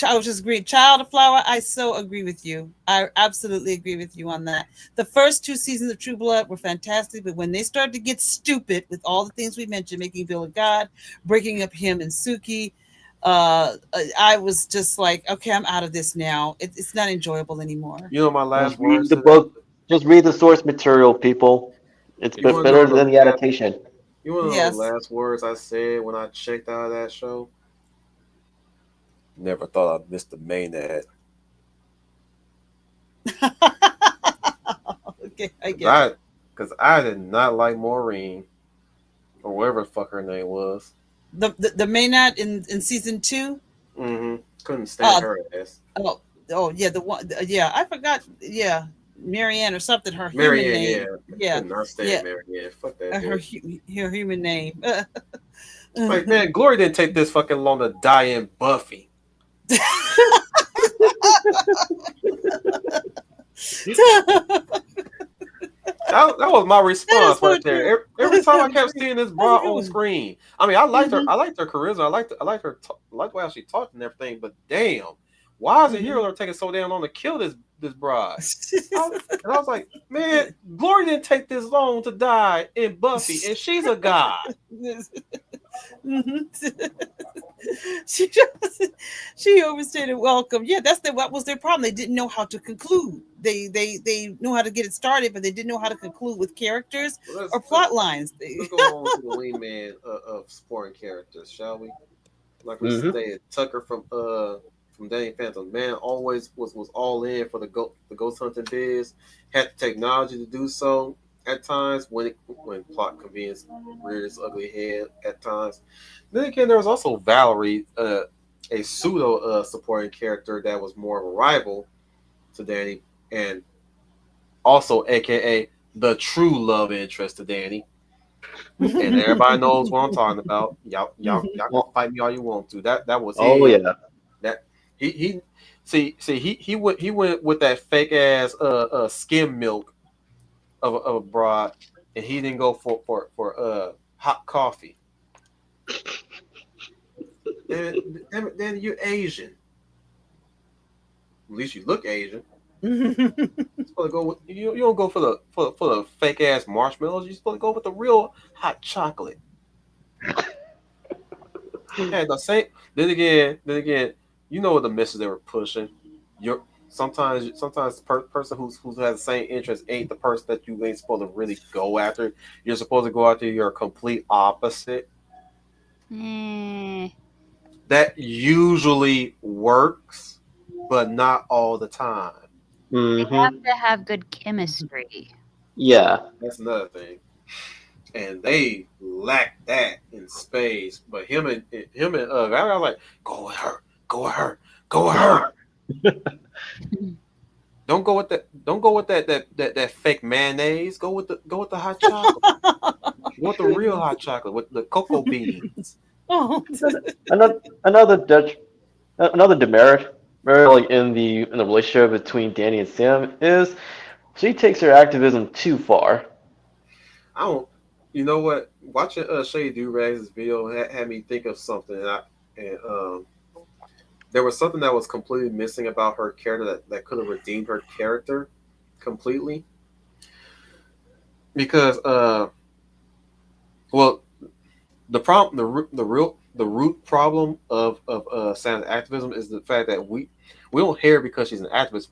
S5: I was just agree. Child of Flower, I so agree with you. I absolutely agree with you on that. The first 2 seasons of True Blood were fantastic, but when they started to get stupid with all the things we mentioned, making Bill a god, breaking up him and Suki, I was just like, okay, I'm out of this now. It's not enjoyable anymore.
S2: You know my last
S4: Just read
S2: words
S4: the
S2: to that.
S4: book. Just read the source material, people. It's
S6: You
S2: wanna
S4: better
S2: know
S4: than the adaptation.
S2: You want to know
S5: Yes.
S2: the last words I said when I checked out of that show? Never thought I'd miss the main ad.
S5: Okay, I get it.
S2: Because I did not like Maureen, or whatever the fuck her name was.
S5: The Maynard in season 2.
S2: Couldn't stand
S5: Uh,
S2: her ass.
S5: Oh yeah, the one. Yeah, I forgot. Yeah, Marianne or something. Her human
S2: Marianne,
S5: name.
S2: yeah. Could not stand
S5: Yeah.
S2: Marianne. Fuck that
S5: Her
S2: bitch.
S5: her human name.
S2: Like, man, Glory didn't take this fucking long to die in Buffy. That was my response
S5: so
S2: right there.
S5: true.
S2: Every time I kept seeing this bra
S5: That's a good
S2: on
S5: one.
S2: screen, I mean, I liked her. I liked her charisma. I liked her. I liked the way she talked and everything. But damn, why is the hero taking so damn long to kill this bride? And I was like, man, Glory didn't take this long to die in Buffy, and she's a god.
S5: She overstayed her welcome. Yeah, what was their problem. They didn't know how to conclude. They knew how to get it started, but they didn't know how to conclude with characters or plot lines.
S2: Let's go on to the wingman of supporting characters, shall we? Like we stated, Tucker from Danny Phantom, man, always was all in for the ghost hunting biz. Had the technology to do so at times when plot convenience reared its ugly head at times. Then again, there was also Valerie, a pseudo supporting character that was more of a rival to Danny, and also AKA the true love interest to Danny. And everybody knows what I'm talking about. Y'all can fight me all you want to. That was him.
S4: Yeah.
S2: That he went with that fake ass skim milk of a broad, and he didn't go for hot coffee. Then you're Asian. At least you look Asian. You're supposed to go with, you don't go for the fake ass marshmallows. You're supposed to go with the real hot chocolate. Yeah, the same. Then again, you know what the message they were pushing. Sometimes the person who has the same interest ain't the person that you ain't supposed to really go after. You're supposed to go after your complete opposite. That usually works, but not all the time.
S3: They have to have good chemistry.
S4: Yeah.
S2: That's another thing. And they lack that in spades. But him and Valerie, I was like, go with her. Don't go with that fake mayonnaise. Go with the hot chocolate. Go with the real hot chocolate with the cocoa beans.
S4: Another demerit, like in the relationship between Danny and Sam, is she takes her activism too far.
S2: I don't. You know what? Watching Shady Do-Rag's video had me think of something, and there was something that was completely missing about her character that could have redeemed her character completely. Because well, the problem, the root problem of Sam's activism is the fact that we don't hate her because she's an activist.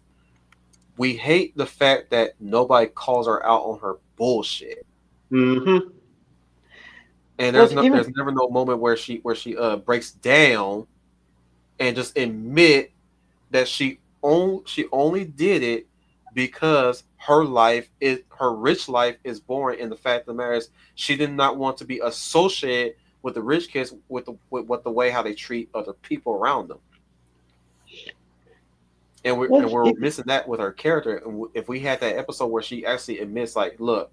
S2: We hate the fact that nobody calls her out on her bullshit.
S4: Mm-hmm.
S2: And there's never no moment where she breaks down and just admit that she only did it because her rich life is born in the fact of the matter is she did not want to be associated with the rich kids with the way how they treat other people around them. And we're missing that with her character. And if we had that episode where she actually admits, like, look,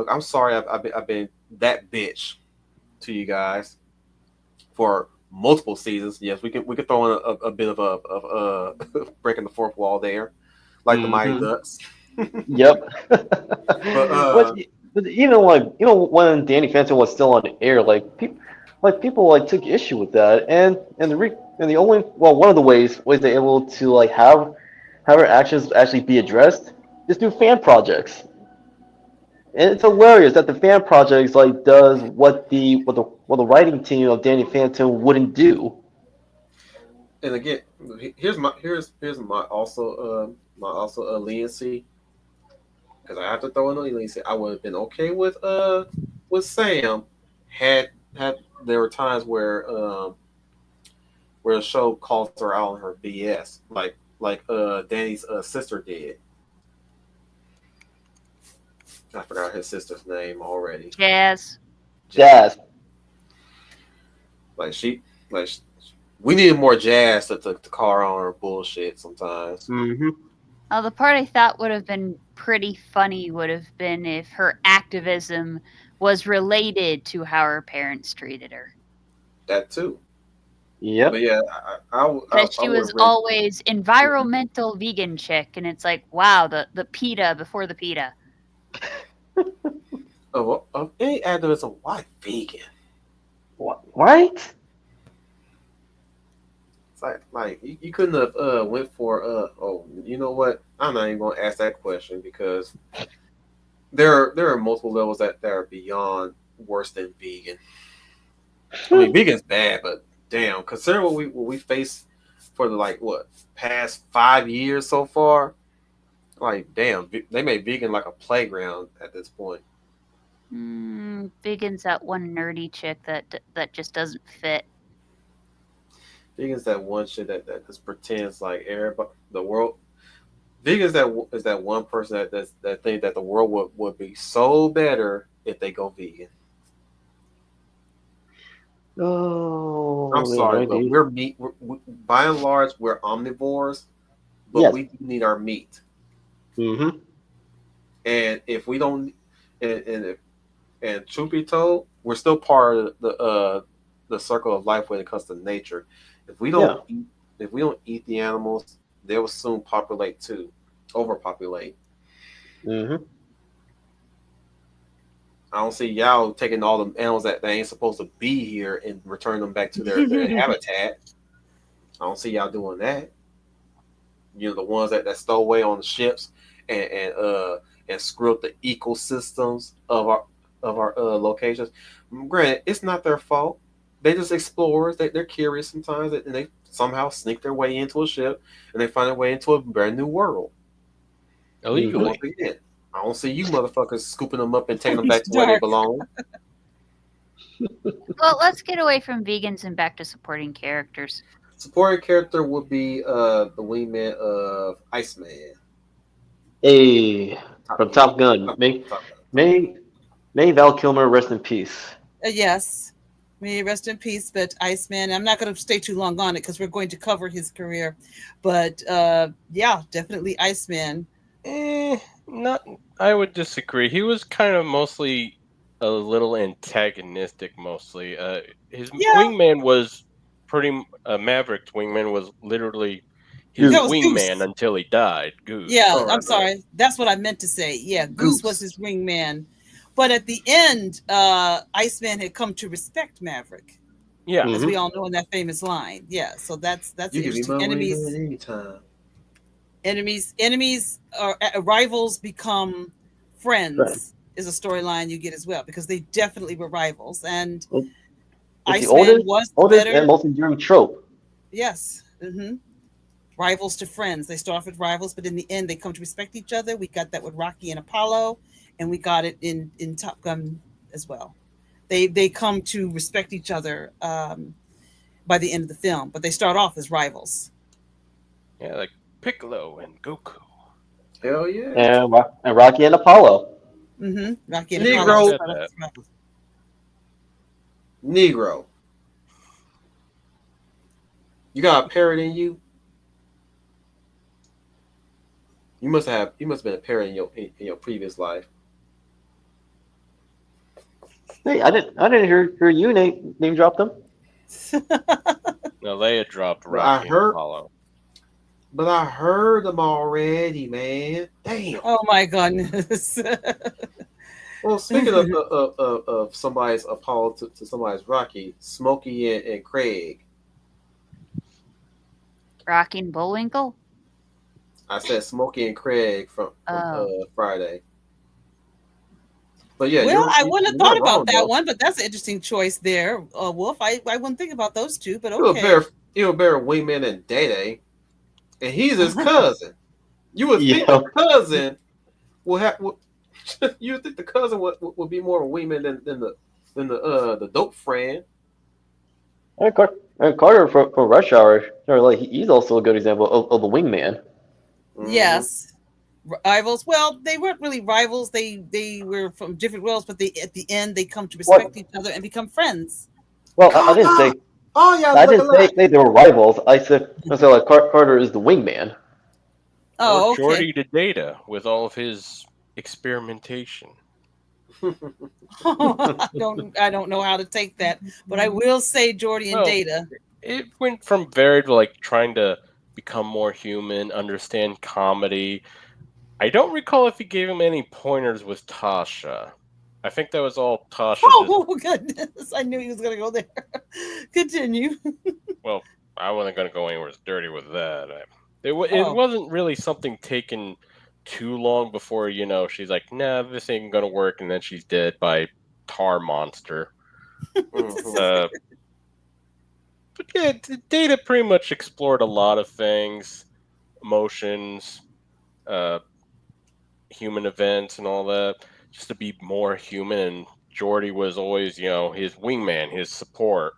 S2: I'm sorry, I've been that bitch to you guys for multiple seasons. Yes, we could throw in a bit of breaking the fourth wall there, like the Mighty Ducks.
S4: Yep.
S2: But
S4: but even when Danny Phantom was still on the air, people took issue with that, and the only one of the ways they're able to have her actions actually be addressed is through fan projects. And it's hilarious that the fan projects does what the writing team of Danny Phantom wouldn't do.
S2: and again, here's my also leniency, because I have to throw in a leniency. I would have been okay with Sam had there were times where the show calls her out on her BS, like Danny's sister did. I forgot his sister's name already.
S3: Jazz.
S4: Jazz.
S2: We needed more Jazz to call her on her bullshit sometimes.
S4: Mm-hmm.
S3: The part I thought would have been pretty funny would have been if her activism was related to how her parents treated her.
S2: That too.
S4: Yep.
S2: But yeah,
S3: That she was always environmental vegan chick, and it's like, wow, the PETA before the PETA.
S2: Of any activism, why vegan?
S4: What? Right?
S2: It's like you couldn't have went for you know what? I'm not even gonna ask that question, because there are multiple levels that are beyond worse than vegan. I mean, vegan's bad, but damn, consider what we face for the past 5 years so far. Like, damn, they made vegan like a playground at this point.
S3: Vegan's that one nerdy chick that just doesn't fit.
S2: Vegan's that one shit that just pretends like everybody, the world. Vegan's is that one person that think that the world would be so better if they go vegan.
S4: Oh,
S2: I'm sorry, but we're meat. By and large, we're omnivores, but
S4: yes.
S2: We do need our meat.
S4: Mm-hmm.
S2: And if we don't, and truth be told, we're still part of the circle of life when it comes to nature. If we don't eat the animals, they will soon overpopulate.
S4: Mm-hmm.
S2: I don't see y'all taking all the animals that they ain't supposed to be here and return them back to their habitat. I don't see y'all doing that. You know, the ones that stow away on the ships and screw up the ecosystems of our locations. Granted, it's not their fault. They just explorers. They're curious sometimes, and they somehow sneak their way into a ship and they find their way into a brand new world.
S6: Illegally.
S2: I don't see you motherfuckers scooping them up and taking them back to where they belong.
S3: Well, let's get away from vegans and back to supporting characters.
S2: Supporting character would be the wingman of Iceman.
S4: Hey, from Top Gun. May Val Kilmer rest in peace.
S5: Yes. May he rest in peace, but Iceman, I'm not going to stay too long on it because we're going to cover his career. But yeah, definitely Iceman.
S6: I would disagree. He was kind of mostly a little antagonistic, mostly. His wingman was Maverick's wingman was literally his wingman until he died. Goose.
S5: Yeah, I'm sorry. That's what I meant to say. Yeah, Goose was his wingman. But at the end, Iceman had come to respect Maverick.
S6: Yeah.
S5: As we all know in that famous line. Yeah, so that's interesting. Enemies or rivals become friends. Right. Is a storyline you get as well, because they definitely were rivals. And Iceman was the better
S4: and most enduring trope.
S5: Yes. Mm-hmm. Rivals to friends. They start off with rivals, but in the end, they come to respect each other. We got that with Rocky and Apollo, and we got it in Top Gun as well. They come to respect each other by the end of the film, but they start off as rivals.
S6: Yeah, like Piccolo and Goku.
S2: Hell yeah.
S4: and Rocky and Apollo.
S5: Rocky and
S6: Yeah,
S5: Apollo.
S2: Negro.
S6: said that.
S2: Negro. You got a parrot in you? You must have been a parrot in your previous life.
S4: Hey, I didn't hear you name drop them.
S6: No, they had dropped
S2: But I
S6: Rocky and
S2: heard
S6: Apollo.
S2: but I heard them already, man. Damn.
S5: Oh my goodness.
S2: Well, speaking of somebody's Apollo to somebody's Rocky, Smokey and Craig.
S3: Rocky and Bullwinkle.
S2: I said Smokey and Craig from
S3: Oh.
S2: Friday. But yeah,
S5: Well, I wouldn't have
S2: you're
S5: thought
S2: not
S5: about
S2: wrong,
S5: that
S2: though.
S5: one, but that's an interesting choice there, Wolf. I wouldn't think about those two, but
S2: He was
S5: okay.
S2: better wingman than Day Day, and he's his cousin. You would think
S4: Yeah.
S2: the cousin will have. You would think the cousin would be more of a wingman than the dope friend.
S4: And Carter from Rush Hour, like he's also a good example of the wingman.
S2: Mhm.
S5: Yes. Rivals. Well, they weren't really rivals. They were from different worlds, but they at the end they come to respect each other and become friends.
S4: Well, I didn't say
S2: Oh yeah,
S4: I
S2: look
S4: didn't say they were rivals. I said like Carter is the wingman.
S5: Oh,
S6: Or
S5: okay.
S6: Geordi to Data with all of his experimentation.
S5: I don't know how to take that, but I will say Jordy and
S6: Well,
S5: Data.
S6: It went from very to like trying to become more human, understand comedy. I don't recall if he gave him any pointers with Tasha. I think that was all Tasha.
S5: Oh goodness! I knew he was going to go there. Continue.
S6: Well, I wasn't going to go anywhere dirty with that. It
S5: Oh.
S6: wasn't really something taken too long before she's like, nah, this ain't going to work, and then she's dead by tar monster.
S2: Mhm.
S6: But yeah, Data pretty much explored a lot of things, emotions, human events, and all that, just to be more human. And Jordy was always, his wingman, his support.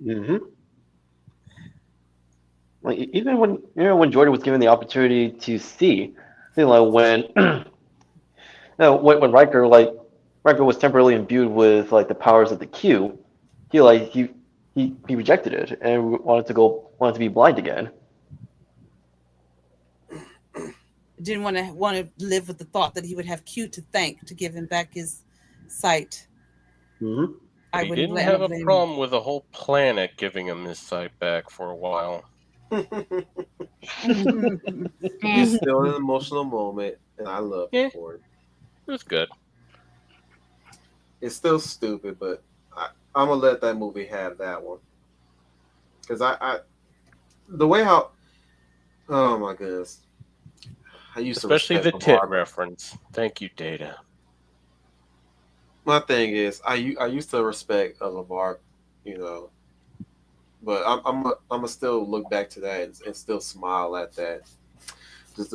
S4: Mm-hmm. Like even when Jordan was given the opportunity to see, when when Riker was temporarily imbued with like the powers of the Q, he rejected it and wanted to be blind again.
S5: Didn't want to live with the thought that he would have Q to thank to give him back his sight.
S4: Mm-hmm.
S5: I
S6: He
S5: wouldn't
S6: didn't have a
S5: blame him.
S6: problem with the whole planet giving him his sight back for a while.
S2: It's still an emotional moment, and I love
S6: Yeah.
S2: it for it.
S6: It was good.
S2: It's still stupid, but I'm gonna let that movie have that one because the way how oh my goodness, I used
S6: Especially
S2: to
S6: the
S2: respect
S6: tit
S2: LeVar.
S6: reference. Thank you, Data.
S2: My thing is, I used to respect LeVar, you know, but I'm still look back to that and still smile at that. Just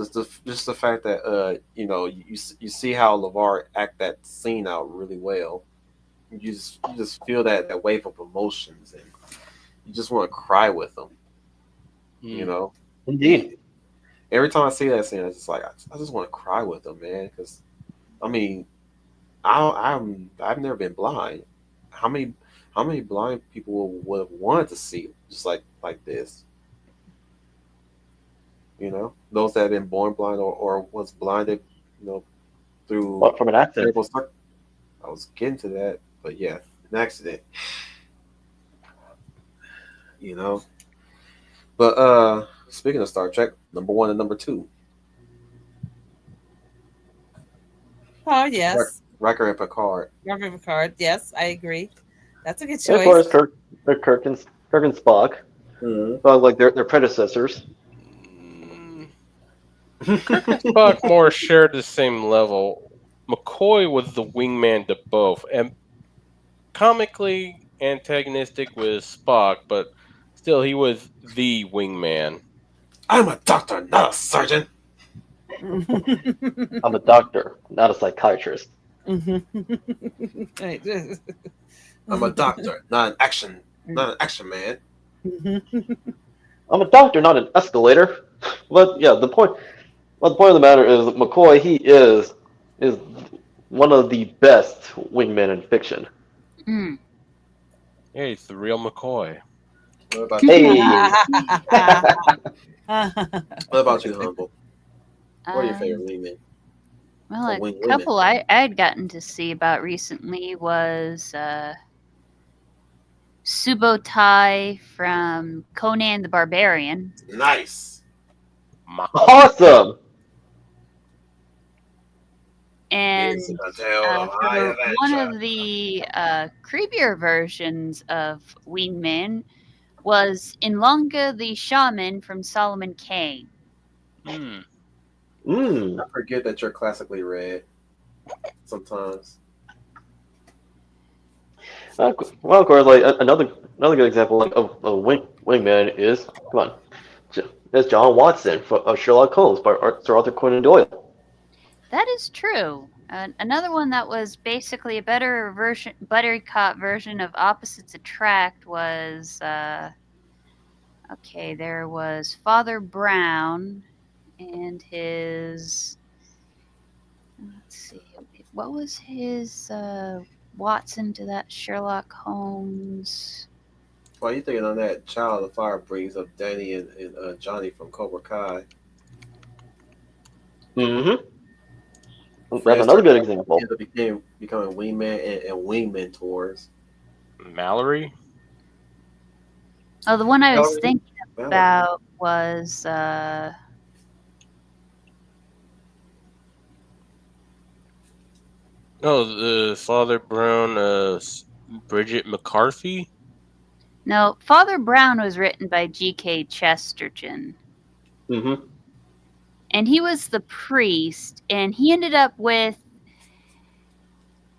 S2: the fact that you see how LeVar act that scene out really well. You just feel that wave of emotions and you just want to cry with them. You know,
S4: Indeed.
S2: every time I see that scene, I just want to cry with them, man. Because I mean, I've never been blind. How many blind people would have wanted to see just like this? You know, those that have been born blind or was blinded, through
S4: What, from an accident?
S2: terrible I was getting to that, but yeah, an accident. You know, but speaking of Star Trek, number 1 and number 2,
S5: Oh yes,
S2: Riker and Picard.
S5: Robert Picard. Yes, I agree. That's a good
S4: And of course,
S5: choice.
S4: Kirk and Spock, like their predecessors.
S6: Kirk and Spock more shared the same level. McCoy was the wingman to both, and comically antagonistic with Spock, but still he was the wingman.
S2: I'm a doctor, not a sergeant.
S4: I'm a doctor, not a psychiatrist.
S2: I'm a doctor, not an action man.
S4: I'm a doctor, not an escalator. But yeah, the point Well, the point of the matter is McCoy. He is one of the best wingmen in fiction.
S3: Mm.
S6: Yeah, he's the real McCoy.
S2: What about you?
S4: Hey,
S2: What about you, Humble? What are your favorite
S3: Um,
S2: wingmen
S3: well,
S2: or
S3: a
S2: women?
S3: couple I had gotten to see about recently was Subotai from Conan the Barbarian,
S2: Nice.
S6: Mako.
S4: awesome!
S2: Yes,
S3: and
S2: I tell them I
S3: for one
S2: adventure.
S3: of the creepier versions of Wingman was Inlonga the Shaman from Solomon Kane.
S6: Hmm.
S4: Mm.
S2: I forget that you're classically read sometimes.
S4: Well, of course, like another good example like of a wingman is come on, there's John Watson of Sherlock Holmes by Sir Arthur Conan Doyle.
S3: That is true. Another one that was basically a better version, buttercut version of Opposites Attract was okay. There was Father Brown and his. Let's see, what was his Watson to that Sherlock Holmes?
S2: While you thinking on that, Child of Fire brings up Danny and Johnny from Cobra Kai.
S4: Mm-hmm. That's
S2: Friends
S4: another
S2: turned
S4: good
S2: out
S4: example.
S2: end up becoming wingman and wing mentors.
S6: Mallory?
S3: Oh, the one I was
S2: Valerie,
S3: thinking
S2: Valerie.
S3: about was
S6: Oh, the Father Brown, Bridget McCarthy?
S3: no, Father Brown was written by G.K. Chesterton.
S4: Mm-hmm.
S3: And he was the priest, and he ended up with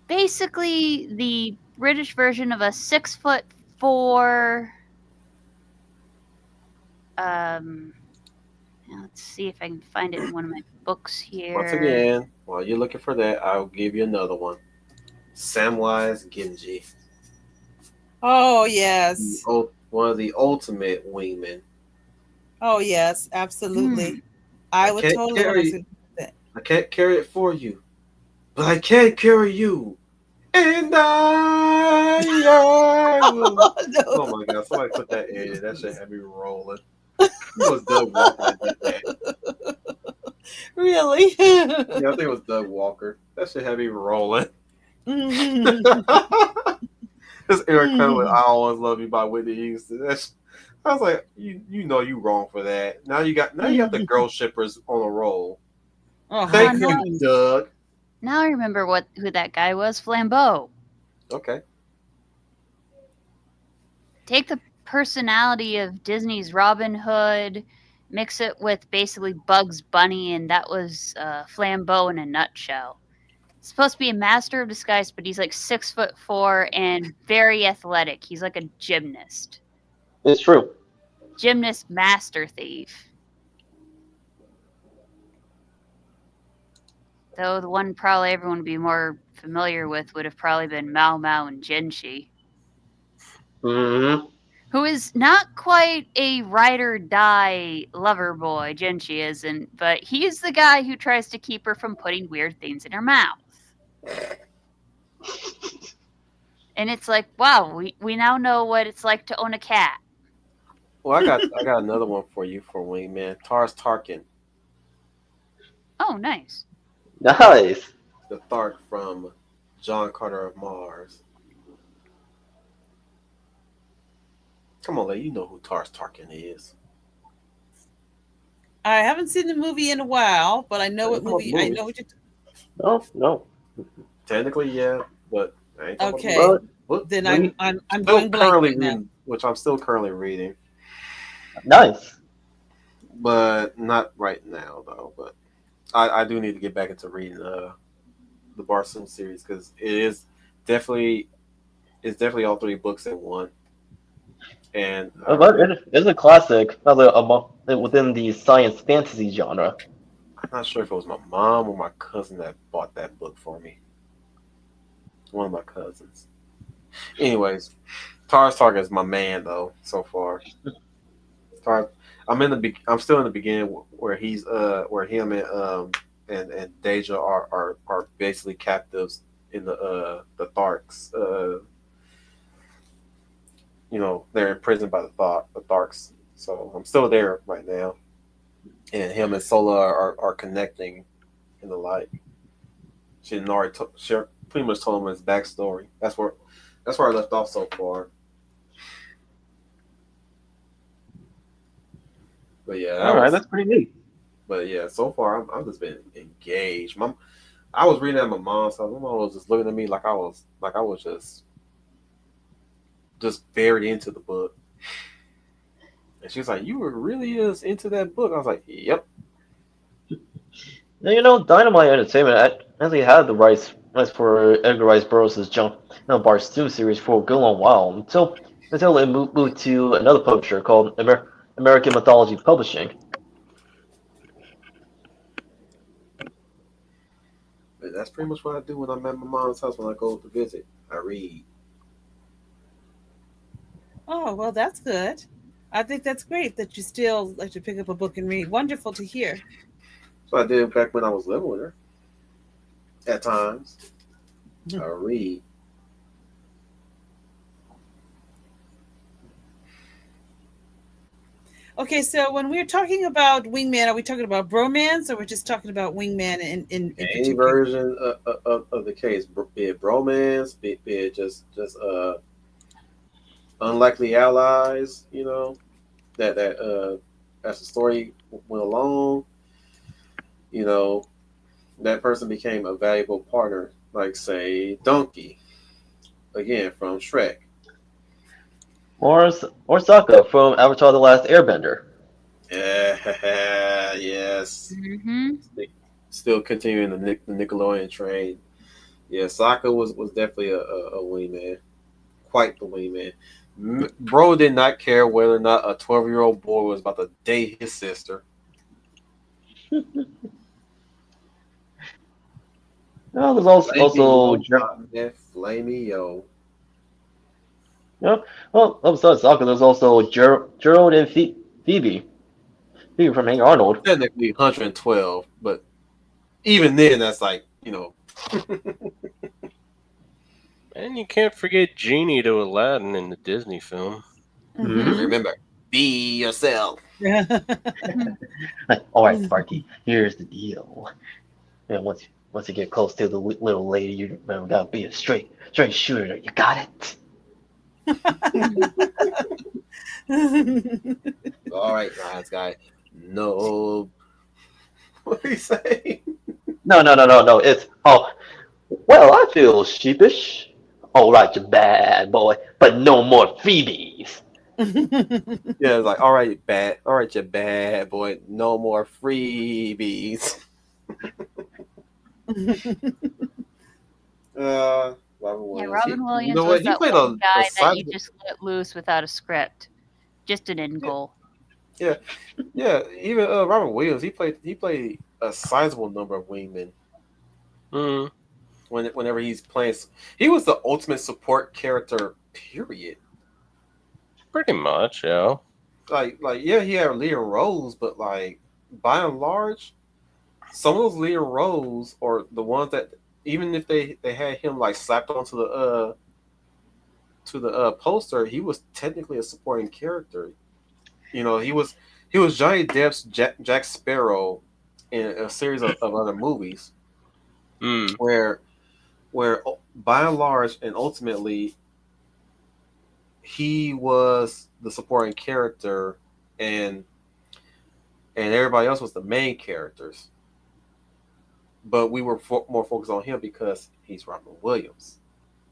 S3: basically the British version of a 6'4". Let's see if I can find it in one of my books
S2: Once
S3: here.
S2: again, while you're looking for that, I'll give you another one. Samwise Genji,
S5: Oh yes.
S2: one of the ultimate wingmen.
S5: Oh yes,
S3: Hmm.
S5: absolutely. I
S2: I
S5: would
S2: can't
S5: totally want to
S2: carry,
S5: see that.
S2: I can't carry it for you, but I can carry you. And I will.
S5: No.
S2: Oh my god! Somebody put that in. That shit had me rolling. It was Doug Walker that did that.
S5: Really?
S2: Yeah, I think it was Doug Walker. That shit had me rolling.
S5: Mhm.
S2: This Eric Cutler,
S5: Mhm.
S2: I always love you by Whitney Houston. I was like, you know you wrong for that. Now you got the girl shippers on a roll.
S3: Oh,
S2: Thank
S5: Uh-huh.
S3: now
S2: you, Doug.
S3: now I remember who that guy was. Flambeau.
S2: Okay.
S3: Take the personality of Disney's Robin Hood, mix it with basically Bugs Bunny, and that was Flambeau in a nutshell. Supposed to be a master of disguise, but he's like 6'4" and very athletic. He's like a gymnast.
S4: It's true.
S3: Gymnast master thief. Though the one probably everyone would be more familiar with would have probably been Mao Mao and Jinshi,
S4: Mm-hmm.
S3: who is not quite a ride or die lover boy. Jinshi isn't, but he's the guy who tries to keep her from putting weird things in her mouth. And it's like, wow, we now know what it's like to own a cat.
S2: Well, I got another one for you for Wingman. Tars Tarkin,
S3: Oh, nice.
S4: Nice.
S2: the Thark from John Carter of Mars. Come on, lady, you know who Tars Tarkin is.
S5: I haven't seen the movie in a while, but I know
S2: I
S5: what
S2: ain't talking
S5: movie.
S2: about
S5: I
S2: the
S5: know
S2: movie.
S5: what you.
S4: No, no.
S2: Technically, yeah, but I ain't talking about the movie.
S5: Okay,
S4: But
S5: then
S2: Look,
S5: I'm
S2: still
S5: going blank
S2: currently
S5: right now.
S2: reading, which I'm still currently reading,
S4: nice.
S2: but not right now though. But I do need to get back into reading the Barsoom series because definitely it's definitely all three books in one. And
S4: But it's a classic within the science fantasy genre.
S2: I'm not sure if it was my mom or my cousin that bought that book for me. One of my cousins. Anyways, Tars Tarkin is my man though so far. Tars, I'm still in the beginning where he's where him and Deja are basically captives in the Tharks. They're imprisoned by the Tharks. So I'm still there right now, and him and Sola are connecting in the light. She pretty much told him his backstory. That's where I left off so far. But yeah,
S4: All right, that's pretty neat.
S2: But yeah, so far I've just been engaged. I was reading at my mom's house. My mom was just looking at me like I was just buried into the book, and she was like, "You were really as into that book." I was like, "Yep."
S4: Now, Dynamite Entertainment actually had the rights for Edgar Rice Burroughs' Jump Bars 2 series for a good long while until it moved to another publisher called American Mythology Publishing.
S2: But that's pretty much what I do when I'm at my mom's house when I go to visit. I read.
S5: Oh, well, that's good. I think that's great that you still like to pick up a book and read. Wonderful to hear.
S2: So I did back when I was living with her. At times, I read.
S5: Okay, so when we're talking about wingman, are we talking about bromance, or we're just talking about wingman in
S2: Any
S5: particular?
S2: version of the case, be it bromance, be it just unlikely allies, that as the story went along, you know, that person became a valuable partner, like say Donkey, again from Shrek.
S4: Or Sokka from Avatar: The Last Airbender.
S2: Yeah, yes.
S3: Mm-hmm.
S2: Still continuing the Nickelodeon train. Yeah, Sokka was definitely a wingman, quite the wingman. Bro did not care whether or not a 12-year-old boy was about to date his sister.
S4: Well, there's also
S2: Flamey.
S4: besides Sokka, there's also Gerald and Phoebe from Hey Arnold.
S2: Technically 112, but even then, that's like,
S6: And you can't forget Genie to Aladdin in the Disney film.
S5: Mhm.
S2: remember, be yourself.
S4: All right, Sparky, here's the deal. And once you get close to the little lady, you remember gotta be a straight shooter. You got it.
S2: All right, nice guy. No. What do you say?
S4: No. It's well, I feel sheepish. All right, you bad boy, but no more Phoebes.
S2: Yeah, it's like, all right, you bad boy. No more freebies. Robin
S3: Yeah,
S2: Williams.
S3: Robin Williams
S2: You know
S3: was
S2: what? He
S3: that
S2: played
S3: one guy that you
S2: sizable.
S3: just let loose without a script, just an end goal.
S2: Yeah, yeah. Even Robin Williams, he played a sizable number of wingmen.
S6: Mm.
S2: Whenever he's playing, he was the ultimate support character. Period.
S6: Pretty much, yeah.
S2: Like yeah, he had leading roles, but like by and large, some of those leading roles or the ones that even if they had him like slapped onto the poster, he was technically a supporting character. He was Johnny Depp's Jack Sparrow in a series of other movies
S6: Mm.
S2: where by and large and ultimately he was the supporting character and everybody else was the main characters. But we were more focused on him because he's Robin Williams.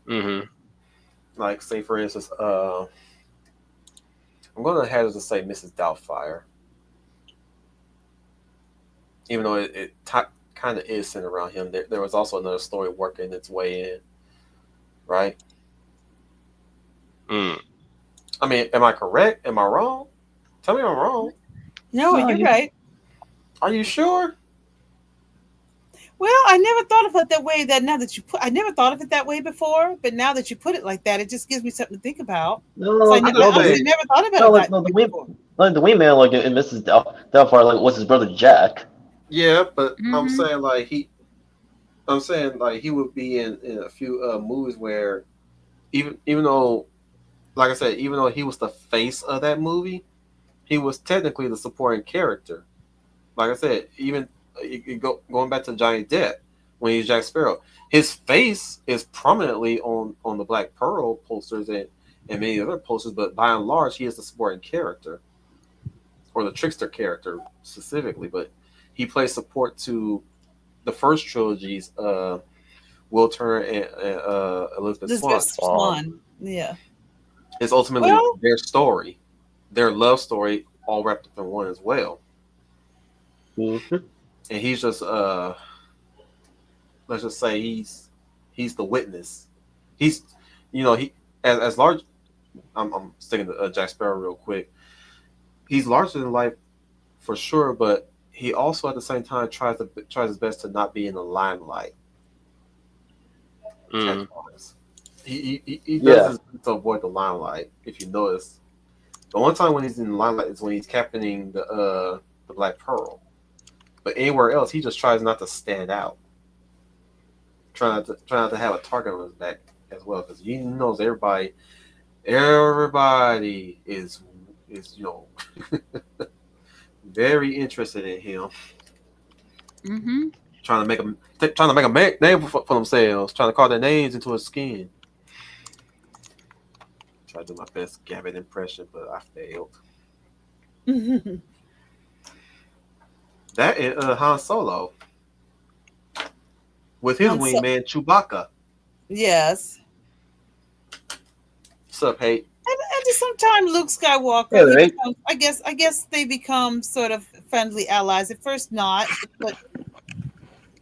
S6: Mm-hmm.
S2: Like, say for instance, I'm going to have to say Mrs. Doubtfire, even though it kind of is centered around him. There was also another story working its way in, right?
S6: Mm.
S2: I mean, am I correct? Am I wrong? Tell me I'm wrong.
S5: No, you're right.
S2: Are you sure?
S5: Well, I never thought of it that way. I never thought of it that way before, but now that you put it like that, it just gives me something to think about. So
S4: No,
S5: I
S2: I
S5: never
S2: just say
S5: thought about it that way
S4: the
S5: before.
S4: Like the wingman, like in Mrs. Doubtfire, like was his brother Jack.
S2: Yeah, but I'm
S3: Mm-hmm.
S2: saying like he would be in a few movies where even though, like I said, even though he was the face of that movie, he was technically the supporting character. Like I said, even going back to Johnny Depp when he's Jack Sparrow, his face is prominently on the Black Pearl posters and many other posters, but by and large, he is the supporting character or the trickster character specifically. But he plays support to the first trilogies, Will Turner and Elizabeth
S5: Elizabeth
S2: Swann.
S6: Swan.
S5: Swan. Yeah.
S2: It's ultimately
S5: Well,
S2: their story, their love story, all wrapped up in one as well.
S4: Mm-hmm.
S2: And he's just let's just say he's the witness. He's he as large. I'm sticking to Jack Sparrow real quick. He's larger than life for sure, but he also at the same time tries his best to not be in the limelight at
S6: Mm.
S2: times. He does
S4: Yeah.
S2: his best to avoid the limelight. If you notice, the one time when he's in the limelight is when he's captaining the Black Pearl. But anywhere else, he just tries not to stand out. Try not to have a target on his back as well, because he knows everybody is very interested in him,
S3: Mm-hmm.
S2: trying to make a name for themselves, trying to carve their names into his skin. Try to do my best Gavin impression, but I failed. That is Han Solo with his
S5: so,
S2: wingman Chewbacca.
S5: yes.
S2: What's up, hate?
S5: And just sometimes Luke
S4: Yeah,
S5: Skywalker, he
S4: right.
S5: becomes, I guess they become sort of friendly allies. At first not, but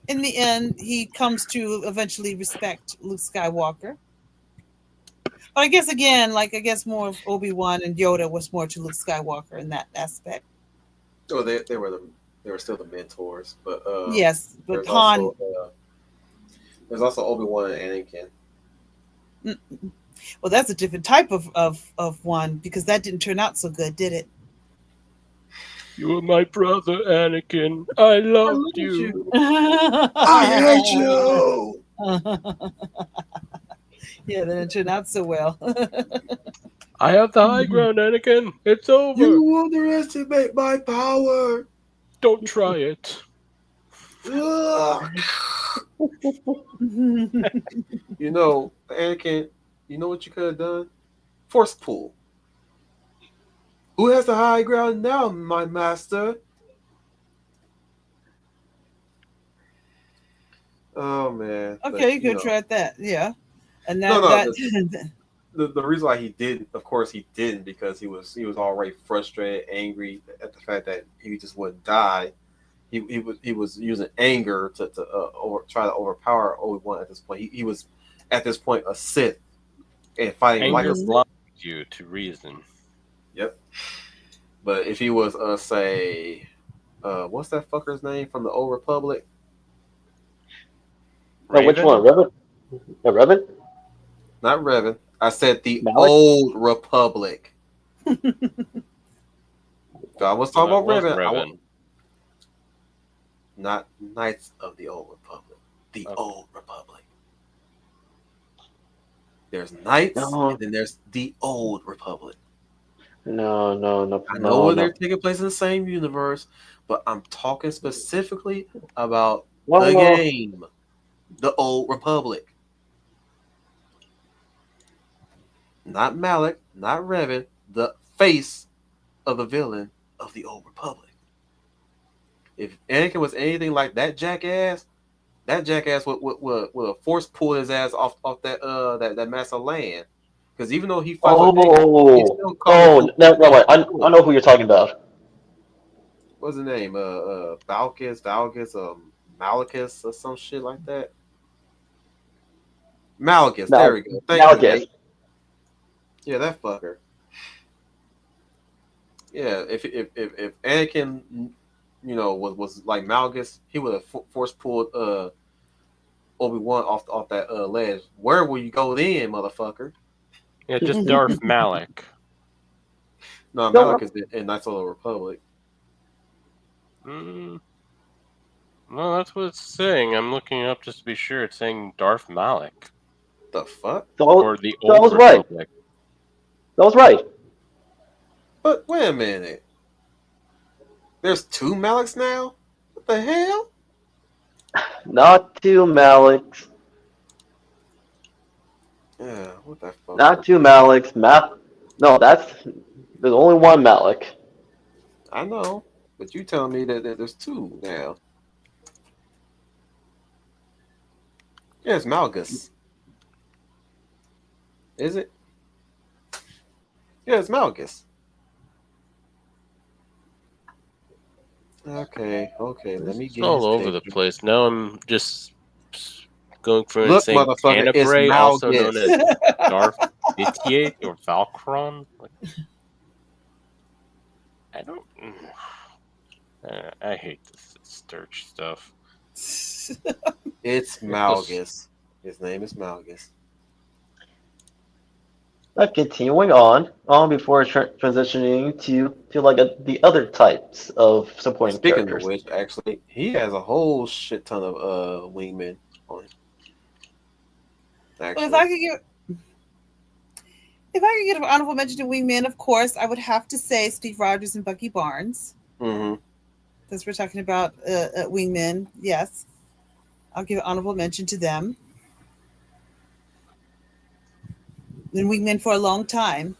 S5: in the end he comes to eventually respect Luke Skywalker. But I guess again, I guess more of Obi-Wan and Yoda was more to Luke Skywalker in that aspect.
S2: Oh, they were still the mentors, but
S5: Yes, but
S2: there's
S5: Han.
S2: also there's also Obi Wan and Anakin.
S5: mm, Well, that's a different type of one because that didn't turn out so good, did it?
S6: You are my brother, Anakin. I
S2: I
S6: loved
S2: love
S6: you.
S2: you. I hate you.
S5: Yeah, that didn't turn out so well.
S6: I have the high ground, Anakin. It's over.
S2: You underestimate my power.
S6: Don't try it.
S2: Ugh. Anakin, you know what you could have done? Force pull. Who has the high ground now, my master? Oh man, but
S5: Okay, you could have tried that. Yeah, and
S2: no,
S5: that
S2: no.
S5: that
S2: The reason why he didn't, of course, he didn't because he was already frustrated, angry at the fact that he just wouldn't die. He was using anger to try to overpower Obi-Wan at this point. He was at this point a Sith and fighting like
S6: Anger
S2: a
S5: Mhm.
S2: Sith.
S6: blinds you to reason.
S2: Yep. But if he was say what's that fucker's name from the Old Republic?
S4: Oh, which
S6: Raven?
S4: one, Revan? Revan?
S2: Not Revan. I said the
S4: Malik?
S2: Old Republic. If I was
S6: No,
S2: talking
S6: it
S2: about
S6: was
S2: Revan,
S6: Revan.
S2: not Knights of the Old Republic. The
S6: Okay.
S2: Old Republic. There's Knights, and
S4: No,
S2: then there's the Old Republic.
S4: no, no, no,
S2: I
S4: no,
S2: know they're
S4: no.
S2: taking place in the same universe, but I'm talking specifically about the
S4: Well,
S2: game, the Old Republic. Not Malik, not Revan, the face of the villain of the Old Republic. If Anakin was anything like that jackass would have force pull his ass off that mass of land. Because even though he fights with Anakin, he
S4: oh,
S2: still causes
S4: oh,
S2: Luke
S4: no,
S2: to
S4: no,
S2: force
S4: wait, I
S2: pull.
S4: know who you're talking about.
S2: What's his name? Valgus, Malachus, or some shit like that. Malachus. There we go. Thank you,
S4: Malgus.
S2: Nate. Yeah, that fucker. Yeah, if Anakin, was like Malgus, he would have force pulled Obi-Wan off that ledge. Where will you go then, motherfucker?
S6: Yeah, just Darth Malik.
S2: No,
S4: No,
S2: Malik is in Knights of the Republic.
S6: Mm, no, that's what it's saying. I'm looking up just to be sure. It's saying Darth Malik
S2: The fuck?
S6: for the
S4: so I
S6: Old
S4: was right.
S6: Republic.
S4: That was right.
S2: But wait a minute. There's two Maliks now? What the hell?
S4: Not two Maliks.
S2: Yeah, what the fuck?
S4: Not two Maliks. No, there's only one Malik.
S2: I know, but you telling me that there's two now. Yeah, it's Malgus. Is it? Yeah, it's Malgus. Okay, let me
S6: It's
S2: get his
S6: all over the
S2: picture.
S6: place. Now I'm just going through and
S2: Look,
S6: saying
S2: motherfucker, it's
S6: Canterbury, also known
S2: Malgus.
S6: as Darth Vitiate or Valkron. Like, I don't. I hate this Sturge stuff.
S2: It's Malgus. His name is Malgus.
S4: Continuing on before transitioning to like the other types of supporting
S2: Speaking of
S4: characters.
S2: which, actually, he has a whole shit ton of wingmen on him.
S5: Well,
S2: Actually,
S5: if I could get an honorable mention to wingmen, of course, I would have to say Steve Rogers and Bucky Barnes.
S2: mm-hmm.
S5: Since we're talking about wingmen, yes, I'll give an honorable mention to them. Been wingmen for a long time.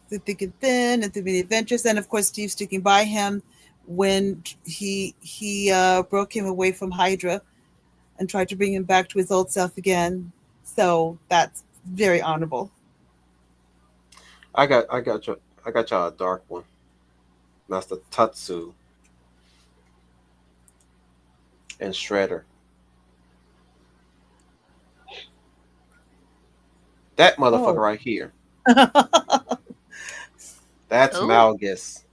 S5: Through thick and thin, and through many adventures, and of course, Steve sticking by him when he broke him away from Hydra and tried to bring him back to his old self again. So that's very honorable.
S2: I got y'all a dark one. That's the Tatsu and Shredder. That motherfucker right here. That's
S3: Oh.
S2: Malgus.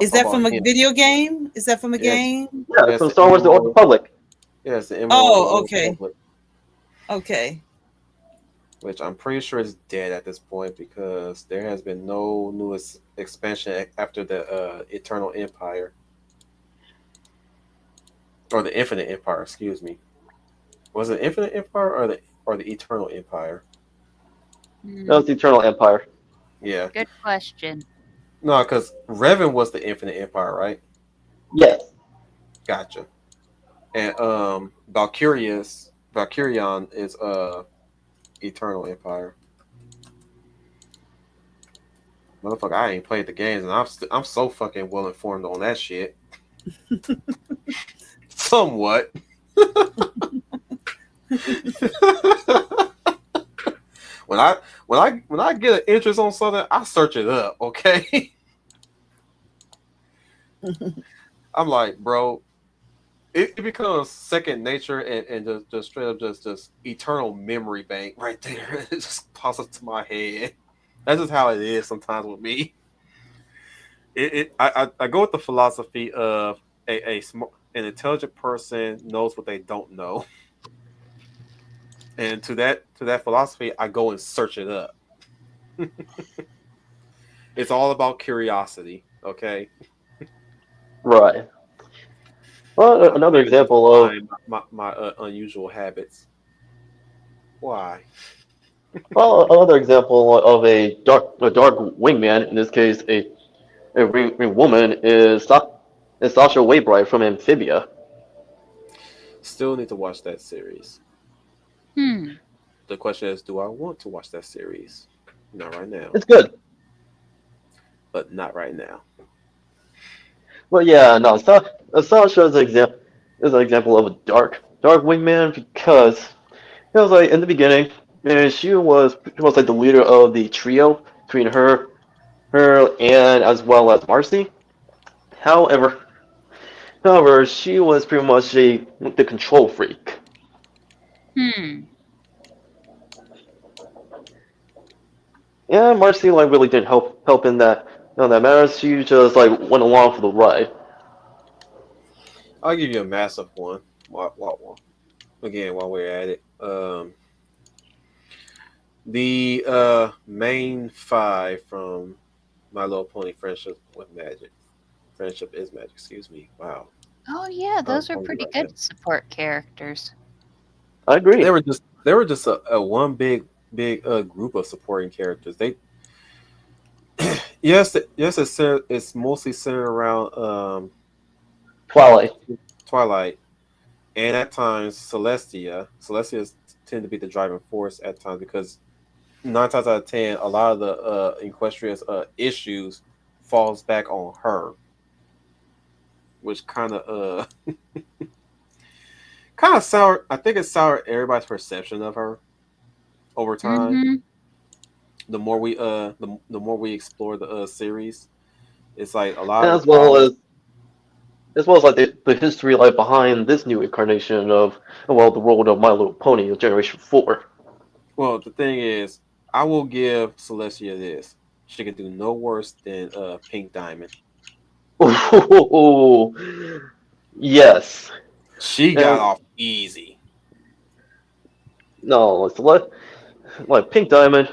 S5: Is that from a video game? Is that from a
S2: Yes.
S5: game?
S4: Yeah,
S2: Yes,
S4: from
S2: the
S4: Star Wars: The Old
S2: Emerald.
S4: Republic.
S2: Yes, the Emerald.
S5: Oh,
S2: of the
S5: okay.
S2: Republic,
S5: Okay.
S2: which I'm pretty sure is dead at this point because there has been no new expansion after the Eternal Empire. Or the Infinite Empire, excuse me. Was it Infinite Empire or the Eternal Empire?
S3: Hmm,
S4: That was the Eternal Empire.
S2: Yeah.
S3: good question.
S2: No, because Revan was the Infinite Empire, right?
S4: Yes.
S2: Gotcha. And Valkyrion is Eternal Empire. Motherfucker, I ain't played the games, and I'm so fucking well informed on that shit. Somewhat. when I get an interest on something, I search it up. Okay. I'm like, bro, it becomes second nature and just straight up just eternal memory bank right there. It just pops up to my head. That's just how it is sometimes with me. I go with the philosophy of an intelligent person knows what they don't know, and to that philosophy, I go and search it up. It's all about curiosity. Okay.
S4: Right. Well, another
S2: Maybe just
S4: example of
S2: my unusual habits. Why?
S4: another example of a dark wingman. In this case, a ring woman is Sasha Waybright from Amphibia.
S2: Still need to watch that series.
S3: Hmm.
S2: The question is, do I want to watch that series? Not right now,
S4: It's good.
S2: but not right now.
S4: But yeah, no, Sasha is an example of a dark wingman because it was like in the beginning, and she was like the leader of the trio between her and as well as Marcy. However, she was pretty much the control freak.
S3: Hmm.
S4: Yeah, Marcy like really didn't help in that matter. She just like went along for the ride.
S2: I'll give you a massive one. Again, while we're at it, The main five from My Little Pony: Friendship with Magic. Friendship is Magic. Excuse me. Wow.
S3: Oh yeah,
S2: I'm
S3: those are
S2: hungry
S3: pretty
S2: right now.
S3: good support characters.
S4: I agree.
S2: They were just a one big group of supporting characters. They yes it's mostly centered around
S4: Twilight.
S2: Twilight and at times Celestia. Celestia's tend to be the driving force at times because 9 times out of 10, a lot of the Equestria's issues falls back on her, which kind of sour. I think it soured everybody's perception of her over time.
S3: Mm-hmm.
S2: The more we explore the series, it's like a lot of the
S4: As well
S2: problems.
S4: as like the history like behind this new incarnation of well the world of My Little Pony of Generation 4.
S2: Well, the thing is, I will give Celestia this: she could do no worse than Pink Diamond.
S4: Ooh, yes.
S2: She got
S4: And
S2: off easy.
S4: no, like Pink Diamond,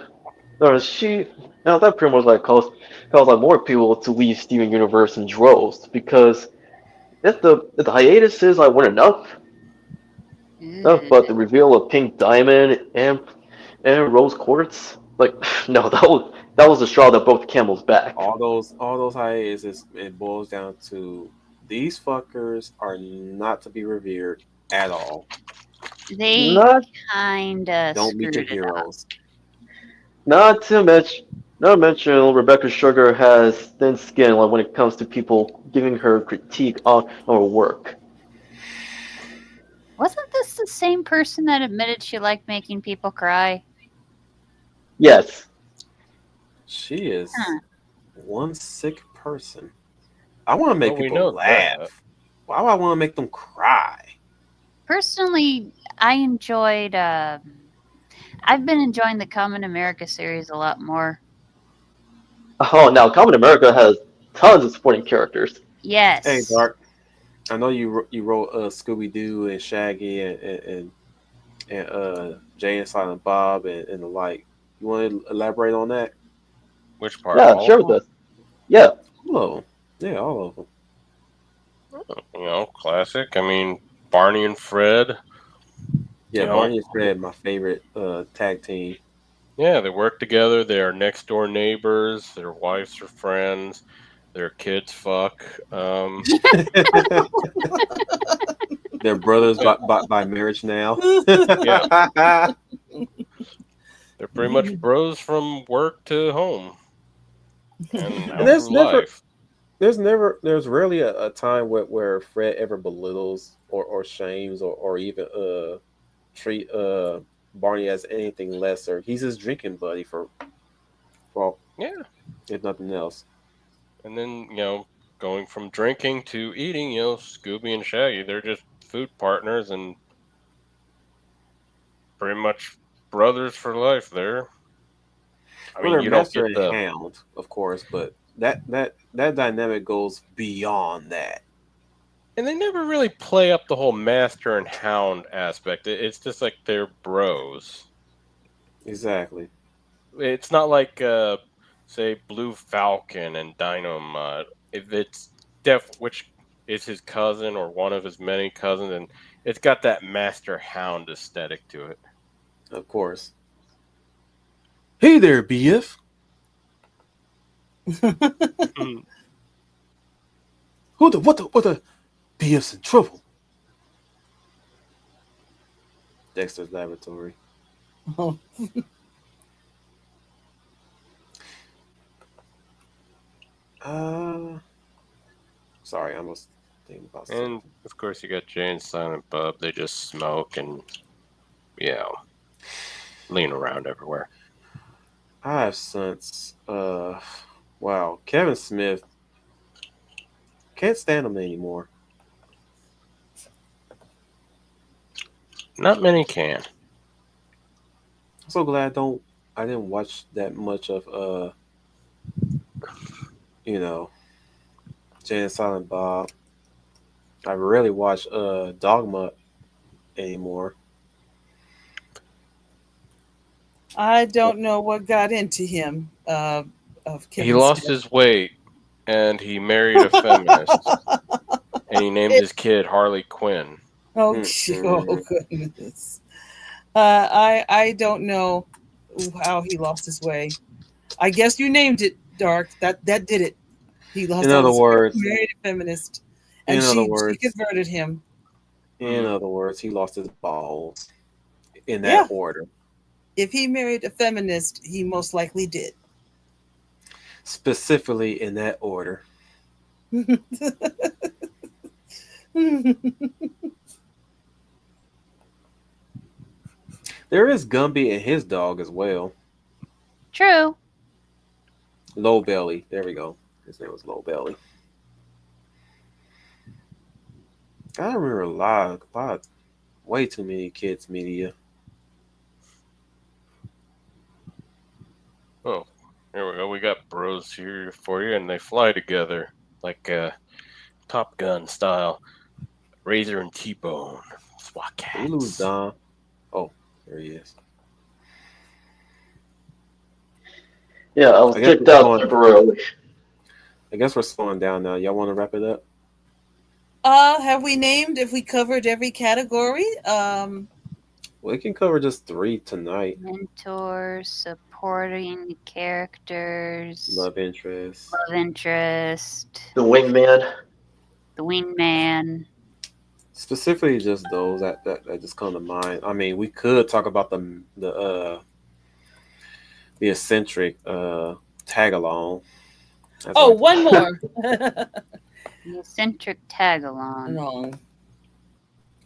S4: she now that pretty much like caused like more people to leave Steven Universe in droves because if the hiatuses like weren't enough, but the reveal of Pink Diamond and Rose Quartz, like no, that was the straw that broke the camel's back.
S2: All those hiatuses, it boils down to these fuckers are not to be revered at all.
S3: They
S4: Not
S3: kinda
S2: Don't meet your
S3: screwed it up.
S2: heroes.
S4: not to mention not to mention Rebecca Sugar has thin skin like when it comes to people giving her critique on her work.
S3: Wasn't this the same person that admitted she liked making people cry?
S4: Yes.
S2: She is
S3: Huh.
S2: one sick person. I want to make
S6: Well, we
S2: people
S6: know that.
S2: laugh. Why would I want to make them cry?
S3: Personally, I enjoyed. I've been enjoying the Common America series a lot more.
S4: Oh, now Common America has tons of supporting characters.
S2: Hey,
S3: Yes.
S2: Dark. I know you wrote Scooby Doo and Shaggy and Jay and Silent Bob and the like. You want to elaborate on that?
S6: Which part?
S4: Yeah,
S6: All of
S4: share with
S6: them?
S4: us. Yeah.
S2: All of them. Yeah, all of them.
S6: Classic. I mean, Barney and Fred.
S2: Yeah,
S6: You know,
S2: Barney and Fred, my favorite tag team.
S6: yeah, they work together. They are next door neighbors. Their wives are friends. Their kids fuck.
S2: They're brothers
S6: Yeah,
S2: by marriage now.
S6: yeah, they're pretty much bros from work to home and
S2: And
S6: out through life.
S2: there's rarely a time where Fred ever belittles or shames or even treat Barney as anything lesser. He's his drinking buddy for
S6: Yeah,
S2: if nothing else.
S6: and then going from drinking to eating. Scooby and Shaggy, they're just food partners and pretty much brothers for life. There. I
S2: Well,
S6: mean,
S2: they're
S6: you don't
S2: master
S6: get
S2: and
S6: the
S2: hound, of course, but that dynamic goes beyond that.
S6: And they never really play up the whole master and hound aspect. It's just like they're bros.
S2: Exactly.
S6: It's not like, say, Blue Falcon and Dynamite. If it's which is his cousin or one of his many cousins, and it's got that master hound aesthetic to it.
S2: Of course. Hey there, BF. Who the what the BF's in trouble? Dexter's Laboratory.
S5: Oh.
S2: Uh, sorry, I was thinking about
S6: And
S2: something.
S6: of course, you got Jay and Silent Bob. They just smoke and yeah, lean around everywhere.
S2: I have since wow, Kevin Smith can't stand him anymore.
S6: Not many can.
S2: I'm so glad I didn't watch that much of you know Jay and Silent Bob. I rarely watch Dogma anymore.
S5: I don't know what got into him. Of
S6: He
S5: Kevin
S6: lost
S5: Smith.
S6: his weight and he married a feminist. And he named his kid Harley Quinn.
S5: Oh, oh
S2: Mm-mm.
S5: goodness. I don't know how he lost his way. I guess you named it, Dark. That did it. He
S2: In
S5: lost all
S2: other
S5: his weight,
S2: words,
S5: married a feminist, and
S2: in other
S5: she
S2: words,
S5: converted him.
S2: in other words, he lost his balls in that
S5: Yeah,
S2: order.
S5: if he married a feminist, he most likely did.
S2: Specifically in that order. There is Gumby and his dog as well.
S3: True.
S2: Low Belly. There we go. His name was Low Belly. I remember way too many kids media.
S6: Oh, here we go. We got bros here for you, and they fly together like Top Gun style. Razor and T-Bone. SWAT
S2: Did we lose
S6: cats.
S2: Don? Oh, there he is.
S4: Yeah, I was
S2: I guess
S4: kicked
S2: we're
S4: out
S2: slowing.
S4: temporarily.
S2: I guess we're slowing down now. Y'all want to wrap it up?
S5: Have we named if we covered every category?
S2: We can cover just 3 tonight.
S3: Mentors, supporting characters,
S2: Love interest.
S3: love interest,
S4: The wingman.
S3: the wingman.
S2: Specifically, just those that just come to mind. I mean, we could talk about the eccentric tag along.
S5: Oh, one more.
S3: The eccentric tag along.
S5: No.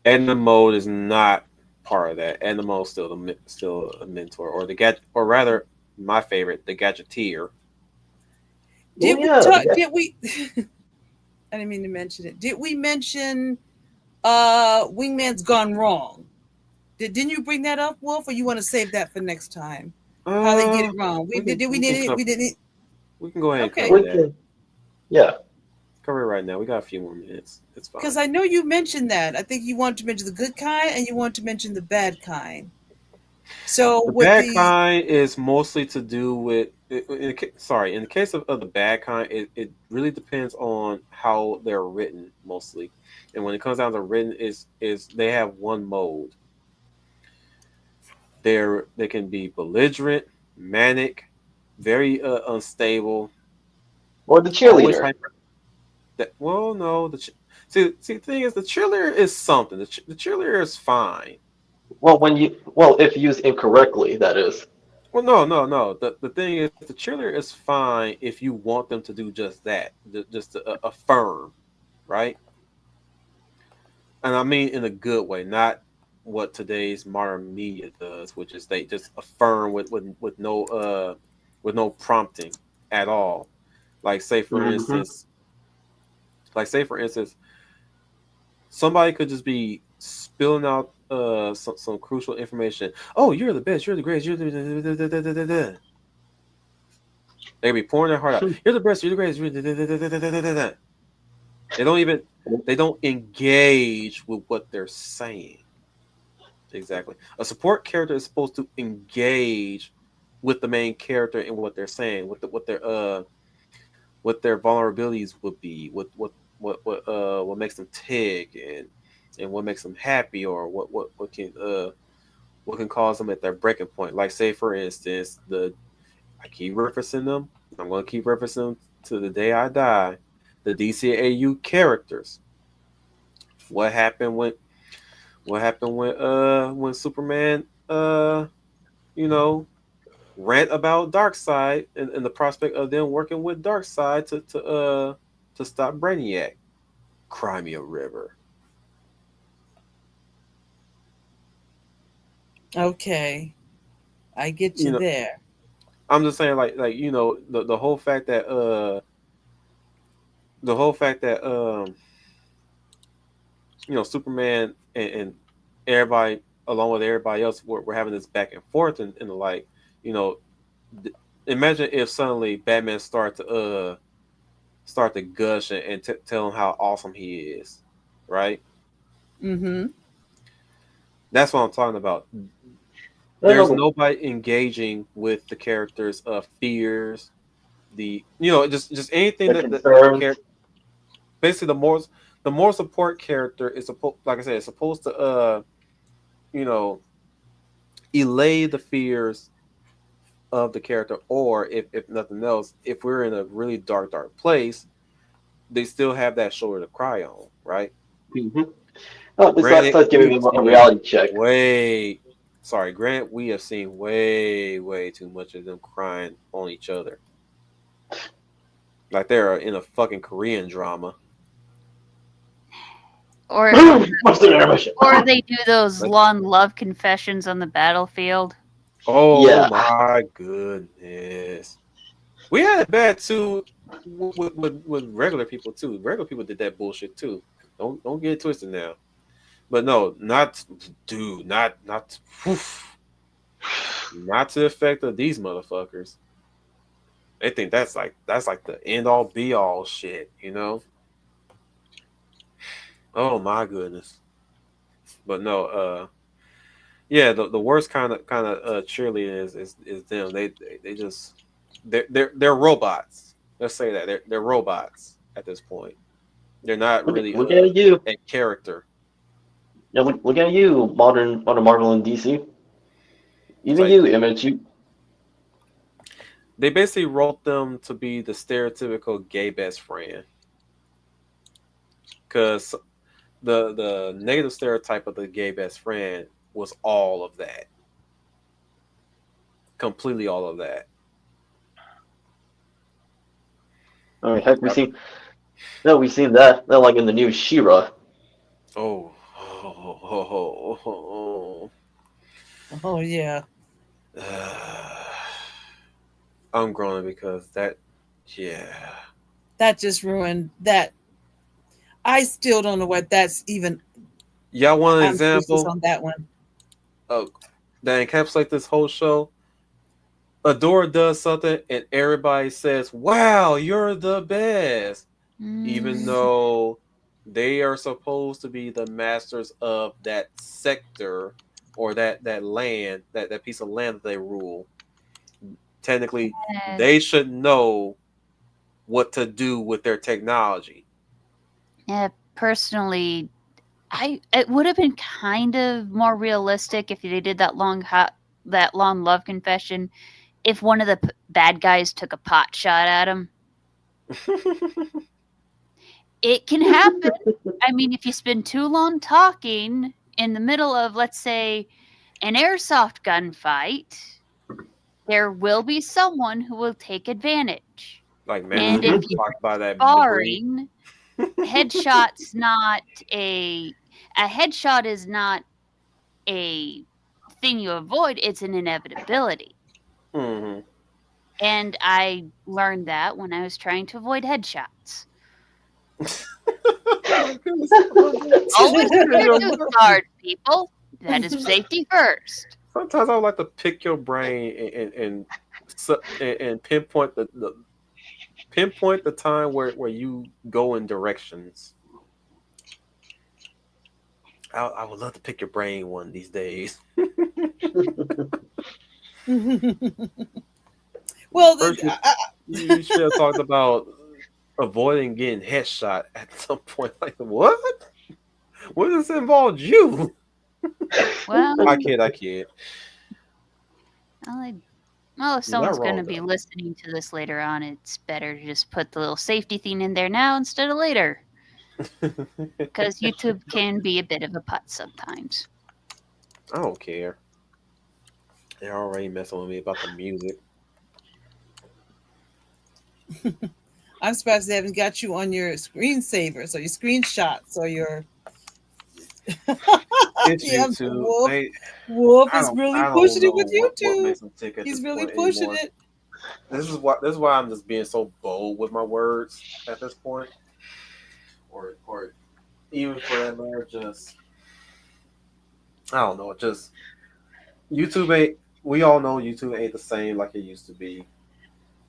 S2: Edna Mode is not part of that. Edna Mode still a mentor, or or rather, my favorite, the gadgeteer.
S5: Did
S4: Oh
S5: we
S4: yeah,
S5: talk? Did we? I didn't mean to mention it. Did we mention Wingman's Gone Wrong? Didn't you bring that up, Wolf, or you want to save that for next time? How they get it wrong? We did. Did we need it? We didn't.
S2: We can go ahead and
S5: Okay.
S2: cover
S4: we
S2: that.
S4: can. Yeah.
S2: Cover it right now. We got a few more minutes. It's fine.
S5: Because I know you mentioned that. I think you wanted to mention the good kind and you wanted to mention the bad kind. So
S2: The
S5: with
S2: bad
S5: the
S2: kind is mostly to do with. Sorry, in the case of the bad kind, it really depends on how they're written mostly, and when it comes down to written, is they have one mode. They can be belligerent, manic, very unstable,
S4: Or the
S2: always
S4: cheerleader.
S2: hyper. Well, no, see the thing is the cheerleader is something. The cheerleader is fine.
S4: Well, if used incorrectly, that is.
S2: Well, no. The thing is, the cheerleader is fine if you want them to do just that, just to affirm, right? And I mean in a good way, not what today's modern media does, which is they just affirm with no prompting at all. Like say for
S4: Hmm.
S2: instance, like say for instance, somebody could just be spilling out some crucial information. Oh, you're the best. You're the greatest. You're the. They be pouring their heart out. You're the best. You're the greatest. They don't engage with what they're saying. Exactly. A support character is supposed to engage with the main character and what they're saying, what their vulnerabilities would be, what makes them tick and what makes them happy, or what can cause them at their breaking point. Like say for instance, I keep referencing them. I'm going to keep referencing them to the day I die. The DCAU characters. What happened when Superman you know rant about Darkseid and the prospect of them working with Darkseid to stop Brainiac. Crimea River.
S5: okay, I get
S2: You
S5: you
S2: know,
S5: there.
S2: I'm just saying like the whole fact that Superman and everybody along with everybody else were having this back and forth and like you know imagine if suddenly Batman start to gush and tell him how awesome he is, right?
S5: Mm-hmm.
S2: That's what I'm talking about. there's
S4: No,
S2: nobody engaging with the characters' fears, just anything
S4: the
S2: that the
S4: concerns.
S2: character. Basically, the more support character is supposed, like I said, it's supposed to you know allay the fears of the character, or if nothing else, if we're in a really dark place, they still have that shoulder to cry on, right?
S4: Mm-hmm. Oh, this
S2: Granted,
S4: starts giving
S2: we've
S4: me a
S2: seen
S4: reality check.
S2: way sorry, granted, we have seen way too much of them crying on each other. Like they're in a fucking Korean drama.
S3: Or
S4: What's the intermission?
S3: or they do those
S2: Like,
S3: long love confessions on the battlefield.
S2: oh
S4: Yeah.
S2: my goodness. We had it bad too with regular people too. Regular people did that bullshit too. Don't get it twisted now. But no, not dude, not oof, not to the effect of these motherfuckers. They think that's like the end all be all shit, you know? Oh my goodness. But no, yeah, the worst kind of cheerleading is them. They just they're robots. Let's say that they're robots at this point. They're not really
S4: Look at you.
S2: a character.
S4: Yeah, look at you, modern Marvel and DC.
S2: It's
S4: Even
S2: like
S4: you, Image. You
S2: they basically wrote them to be the stereotypical gay best friend. Because the negative stereotype of the gay best friend was all of that, completely all of that.
S4: I mean, heck,
S2: Yep.
S4: we've seen that. That like in the new She-Ra.
S2: Oh, oh.
S5: Oh yeah.
S2: I'm groaning because that, yeah.
S5: That just ruined that. I still don't know what that's even.
S2: Y'all want an
S5: I'm speechless
S2: example
S5: on that one.
S2: of that encapsulate this whole show? Adora does something and everybody says, "Wow, you're the best," even
S3: Mm,
S2: though they are supposed to be the masters of that sector or that land, that piece of land that they rule. Technically,
S3: yes.
S2: they should know what to do with their technology.
S3: Yeah, personally, it would have been kind of more realistic if they did that long love confession. If one of the bad guys took a pot shot at him, it can happen. I mean, if you spend too long talking in the middle of, let's say, an airsoft gunfight, there will be someone who will take advantage.
S2: Like
S3: And
S2: Mandarin
S3: if
S4: Mm-hmm.
S2: was
S3: you're
S2: talked by that debris.
S3: sparring, headshot's not a headshot is not a thing you avoid, it's an inevitability.
S2: Hmm.
S3: And I learned that when I was trying to avoid headshots.
S2: Oh my goodness. Oh my goodness.
S3: Always wear
S2: Yo,
S3: tooth guards, people. That is safety first.
S2: sometimes I would like to pick your brain and pinpoint the time where you go in directions. I would love to pick your brain one of these days.
S5: Well,
S2: First, you should have talked about avoiding getting headshot at some point. Like what? What does this involve you?
S3: Well,
S2: I kid.
S3: if
S2: You're not
S3: someone's going to
S2: wrong
S3: be
S2: though.
S3: listening to this later on, it's better to just put the little safety thing in there now instead of later. Because YouTube can be a bit of a putt sometimes.
S2: I don't care. They're already messing with me about the music.
S5: I'm surprised they haven't got you on your screensavers or your screenshots or your.
S2: It's
S5: Yeah,
S2: YouTube.
S5: Wolf is really
S2: I don't
S5: pushing it
S2: know
S5: with
S2: what
S5: YouTube.
S2: makes them tick at
S5: He's
S2: this
S5: really
S2: point
S5: pushing
S2: anymore.
S5: it.
S2: This is why I'm just being so bold with my words at this point, or even for that matter, just I don't know. Just YouTube ain't. We all know YouTube ain't the same like it used to be.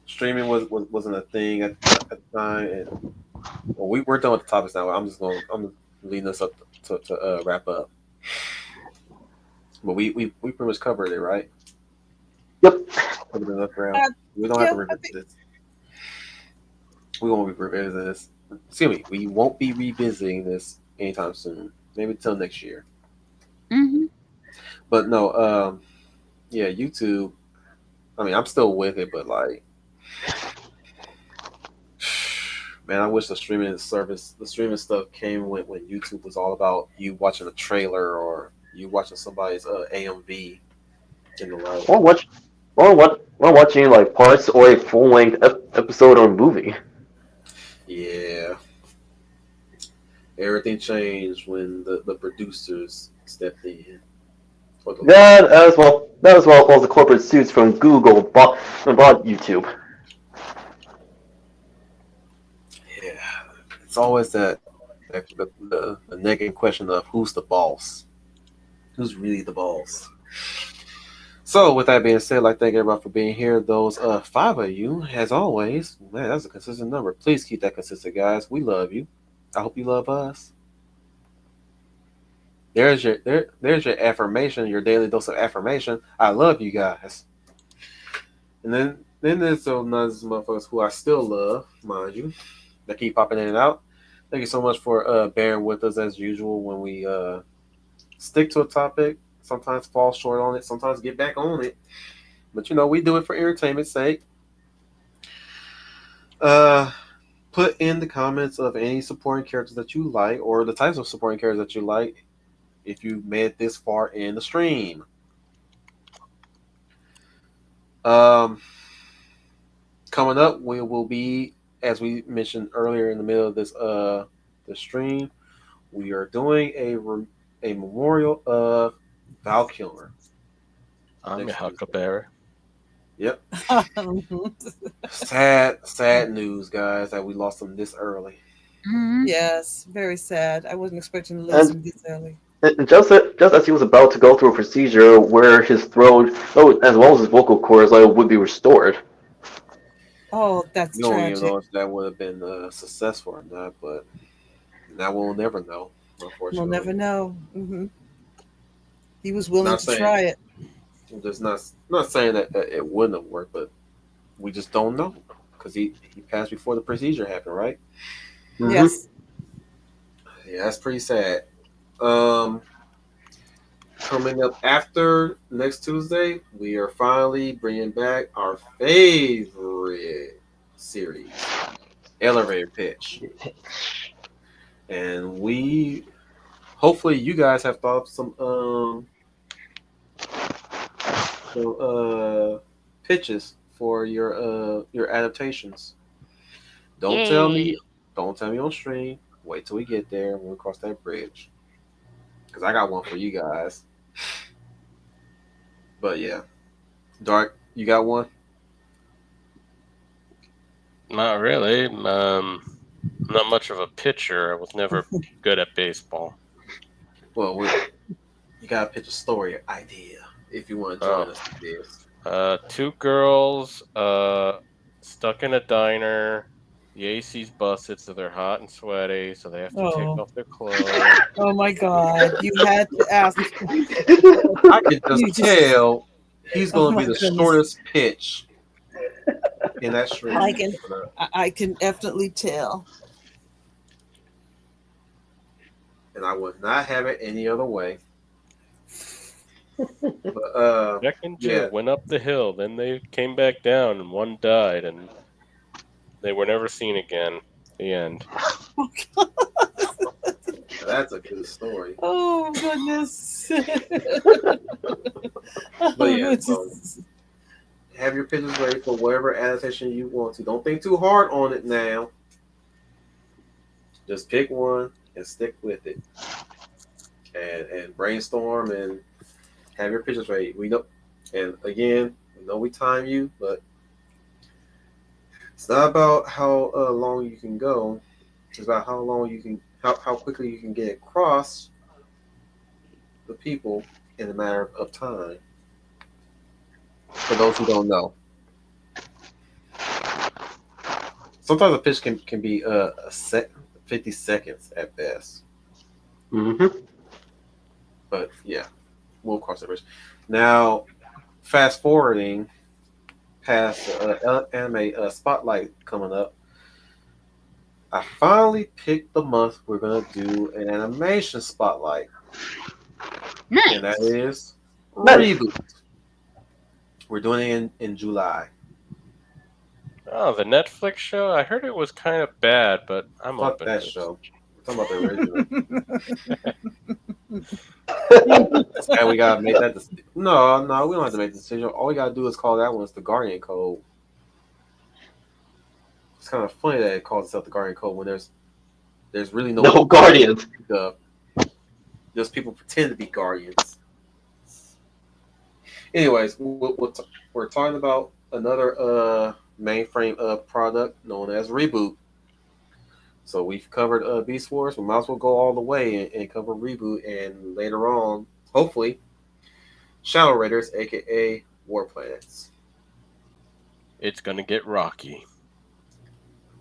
S2: Streaming wasn't a thing at the time, and well, we're done with the topics now. I'm just leading us up to wrap up. But we pretty much covered it, right?
S4: Yep.
S2: Covered enough ground.
S5: Uh,
S2: We don't have to
S5: yeah, I
S2: revisit
S5: think
S2: this. We won't be revisiting this. Excuse me. We won't be revisiting this anytime soon. Maybe till next year.
S3: Hmm.
S2: But no, yeah, YouTube. I mean, I'm still with it, but like, man, I wish the streaming service, the streaming stuff came when YouTube was all about you watching a trailer or you watching somebody's AMV in the like.
S4: Or watch, or watching like parts or a full length episode or movie.
S2: Yeah, everything changed when the producers stepped in. Or the,
S4: That as well as the corporate suits from Google bought YouTube.
S2: yeah, it's always the negative question of who's the boss, who's really the boss. So, with that being said, I'd like to thank everybody for being here. Those five of you, as always, man, that's a consistent number. Please keep that consistent, guys. We love you. I hope you love us. There's your affirmation, your daily dose of affirmation. I love you guys. And then there's those motherfuckers who I still love, mind you, that keep popping in and out. Thank you so much for bearing with us as usual when we stick to a topic. Sometimes fall short on it. Sometimes get back on it. But we do it for entertainment's sake. Put in the comments of any supporting characters that you like or the types of supporting characters that you like if you made it this far in the stream. Coming up, we will be, as we mentioned earlier in the middle of this the stream, we are doing a memorial of Val Kilmer.
S6: I'm a Huckleberry.
S2: Yep. Sad news, guys, that we lost him this early.
S3: Hmm.
S5: Yes, very sad. I wasn't expecting to lose him this early.
S4: And just as he was about to go through a procedure where his throat, as well as his vocal cords, would be restored.
S5: Oh, that's
S2: We don't even
S5: tragic.
S2: know if that would have been successful or not, but now we'll never know. Unfortunately,
S5: We'll never know. He was willing
S2: Not
S5: to
S2: saying-
S5: try it.
S2: I'm just not saying that it wouldn't have worked, but we just don't know because he passed before the procedure happened, right?
S5: Yes.
S2: Yeah, that's pretty sad. Coming up after next Tuesday, we are finally bringing back our favorite series, Elevator Pitch, and hopefully you guys have thought of some pitches for your adaptations. Don't tell me on stream. Wait till we get there when we cross that bridge, because I got one for you guys. But yeah, Dark, you got one?
S6: Not really. Not much of a pitcher. I was never good at baseball.
S2: Well, you gotta pitch a story idea if you want to join us in this.
S6: Two girls stuck in a diner. The AC's busted, so they're hot and sweaty, so they have to take
S5: Oh.
S6: off their clothes.
S5: Oh my God! You had to ask.
S2: I can
S5: You
S2: just
S5: just-
S2: tell he's
S5: Oh
S2: gonna
S5: my
S2: be the
S5: goodness.
S2: shortest pitch in that stream.
S5: I can definitely tell.
S2: And I would not have it any other way. But
S6: Jack and Jill
S2: yeah.
S6: went up the hill, then they came back down, and one died, and they were never seen again. The end.
S2: That's a good story.
S5: Oh goodness!
S2: But yeah, so have your pitches ready for whatever adaptation you want to. Don't think too hard on it now. Just pick one and stick with it, and brainstorm and have your pitches ready. We know, and again, we know we time you, but it's not about how long you can go. It's about how long you can, how quickly you can get across the people in a matter of time. For those who don't know, sometimes a pitch can be 50 seconds at best.
S4: Mm-hmm.
S2: But yeah, we'll cross that bridge. Now, fast forwarding past anime spotlight coming up, I finally picked the month we're gonna do an animation spotlight, and that
S3: Nice.
S2: is
S4: Nice.
S2: Reboot. We're doing it in July.
S6: Oh, the Netflix show. I heard it was kind of bad, but I'm
S2: Fuck
S6: open
S2: that
S6: to it.
S2: show. We're talking about the original. And we gotta make that decision. No, no, we don't have to make the decision. All we gotta do is call that one the Guardian Code. It's kind of funny that it calls itself the Guardian Code when there's really no
S4: No Guardians.
S2: Just people pretend to be guardians. Anyways, we're talking about another mainframe product known as Reboot. So we've covered Beast Wars. We might as well go all the way and cover Reboot, and later on, hopefully, Shadow Raiders, aka War Planets.
S6: It's gonna get rocky.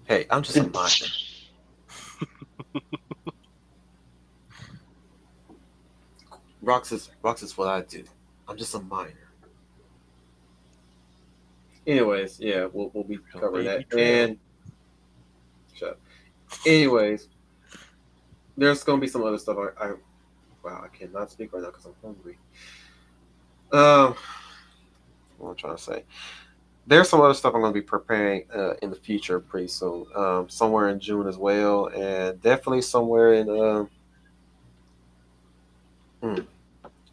S2: Hey, I'm just a minor. Rocks is what I do. I'm just a minor. Anyways, yeah, we'll be covering that. And shut up. Anyways, there's gonna be some other stuff. I cannot speak right now because I'm hungry. What I'm trying to say. There's some other stuff I'm gonna be preparing in the future pretty soon. Somewhere in June as well, and definitely somewhere in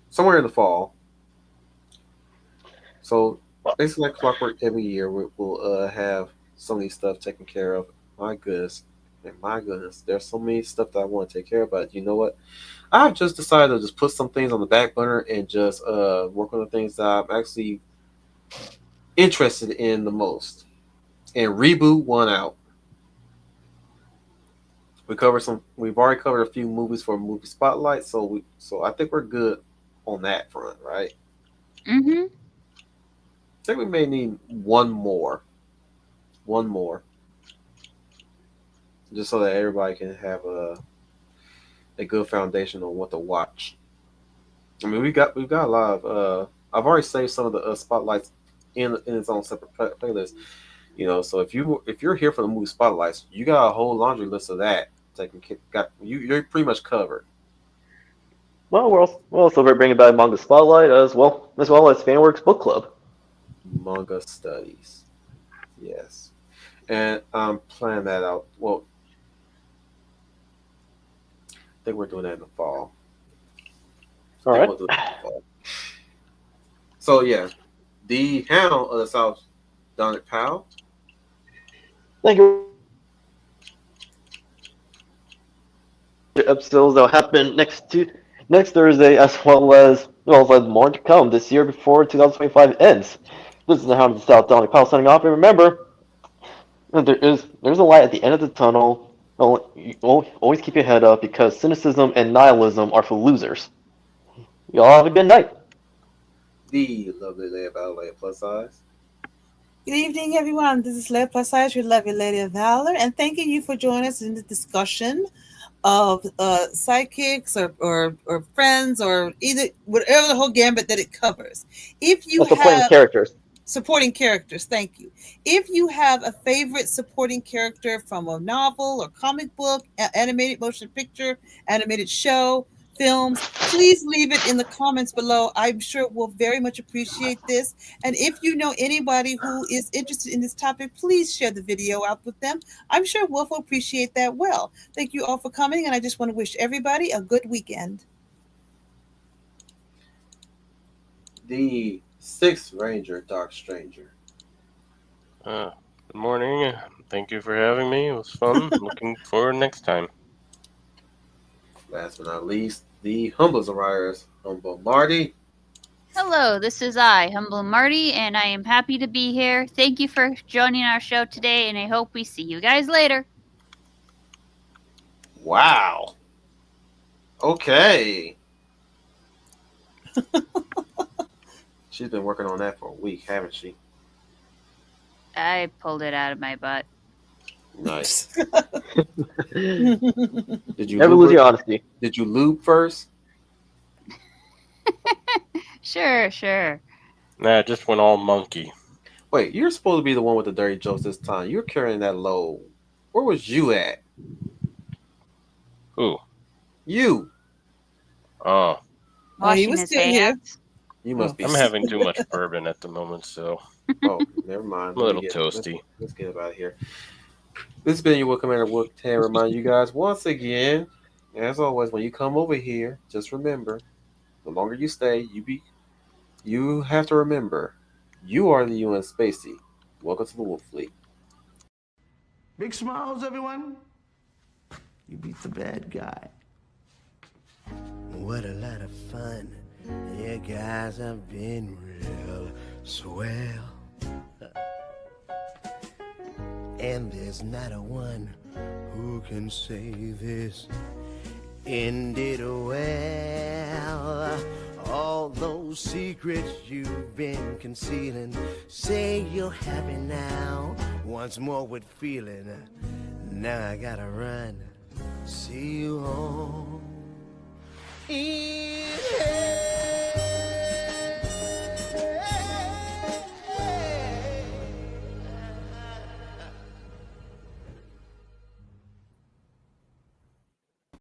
S2: somewhere in the fall. So basically, like clockwork, every year we'll have some of these stuff taken care of. My goodness, and my goodness, there's so many stuff that I want to take care of. But you know what? I've just decided to just put some things on the back burner and just work on the things that I'm actually interested in the most. And Reboot won out. We've already covered a few movies for movie spotlight, so I think we're good on that front, right?
S3: Mm-hmm.
S2: I think we may need one more, just so that everybody can have a good foundation on what to watch. I mean, we've got a lot of. I've already saved some of the spotlights in its own separate playlist. You know, so if you're here for the movie spotlights, you got a whole laundry list of that. You're pretty much covered.
S4: Well, we're also bringing back Manga Spotlight as well as Fanworks Book Club.
S2: Manga studies, yes, and I'm planning that out. Well, I think we're doing that in the fall.
S4: All right.
S2: We'll do it in the fall. So yeah, the Hound of the South, Dominic Powell.
S4: Thank you. Episodes that will happen next Thursday, as well as more to come this year before 2025 ends. This is the Hound of the South, Dominic Powell signing off, and remember, there's a light at the end of the tunnel. Always keep your head up because cynicism and nihilism are for losers. Y'all have a good night.
S2: The lovely lady of Adelaide plus size.
S5: Good evening, everyone. This is Leah Plus Size, your lovely lady of valor, and thanking you for joining us in the discussion of sidekicks or friends or either whatever the whole gambit that it covers. If you
S4: Supporting characters.
S5: Supporting characters, thank you. If you have a favorite supporting character from a novel or comic book, animated motion picture, animated show, films, please leave it in the comments below. I'm sure we'll very much appreciate this. And if you know anybody who is interested in this topic, please share the video out with them. I'm sure Wolf will appreciate that well. Thank you all for coming, and I just want to wish everybody a good weekend.
S2: The Sixth Ranger, Dark Stranger.
S6: Good morning. Thank you for having me. It was fun. Looking forward next time.
S2: Last but not least, the Humblest of Riders, Humble Marty.
S3: Hello, this is I, Humble Marty, and I am happy to be here. Thank you for joining our show today, and I hope we see you guys later.
S2: Wow. Okay. She's been working on that for a week, haven't she?
S3: I pulled it out of my butt.
S2: Nice. Did you
S4: Never lose your honesty.
S2: Did you lube first?
S3: Sure.
S6: Nah, it just went all monkey.
S2: Wait, you're supposed to be the one with the dirty jokes this time. You're carrying that load. Where was you at?
S6: Ooh.
S2: You.
S6: Oh.
S5: Oh, he
S3: Washing
S5: was
S3: his
S5: still here.
S3: hands.
S2: You must be.
S6: I'm having too much bourbon at the moment, so
S2: Oh, never mind.
S6: I'm a little toasty.
S2: Let's get out of here. This has been your Will Commander Will 10. Remind you guys once again, as always, when you come over here, just remember, the longer you stay, you have to remember, you are the UN Spacey. Welcome to the Wolf Fleet.
S1: Big smiles, everyone. You beat the bad guy.
S7: What a lot of fun. You guys have been real swell. And there's not a one who can say this ended well. All those secrets you've been concealing, say you're happy now, once more with feeling. Now I gotta run. See you home.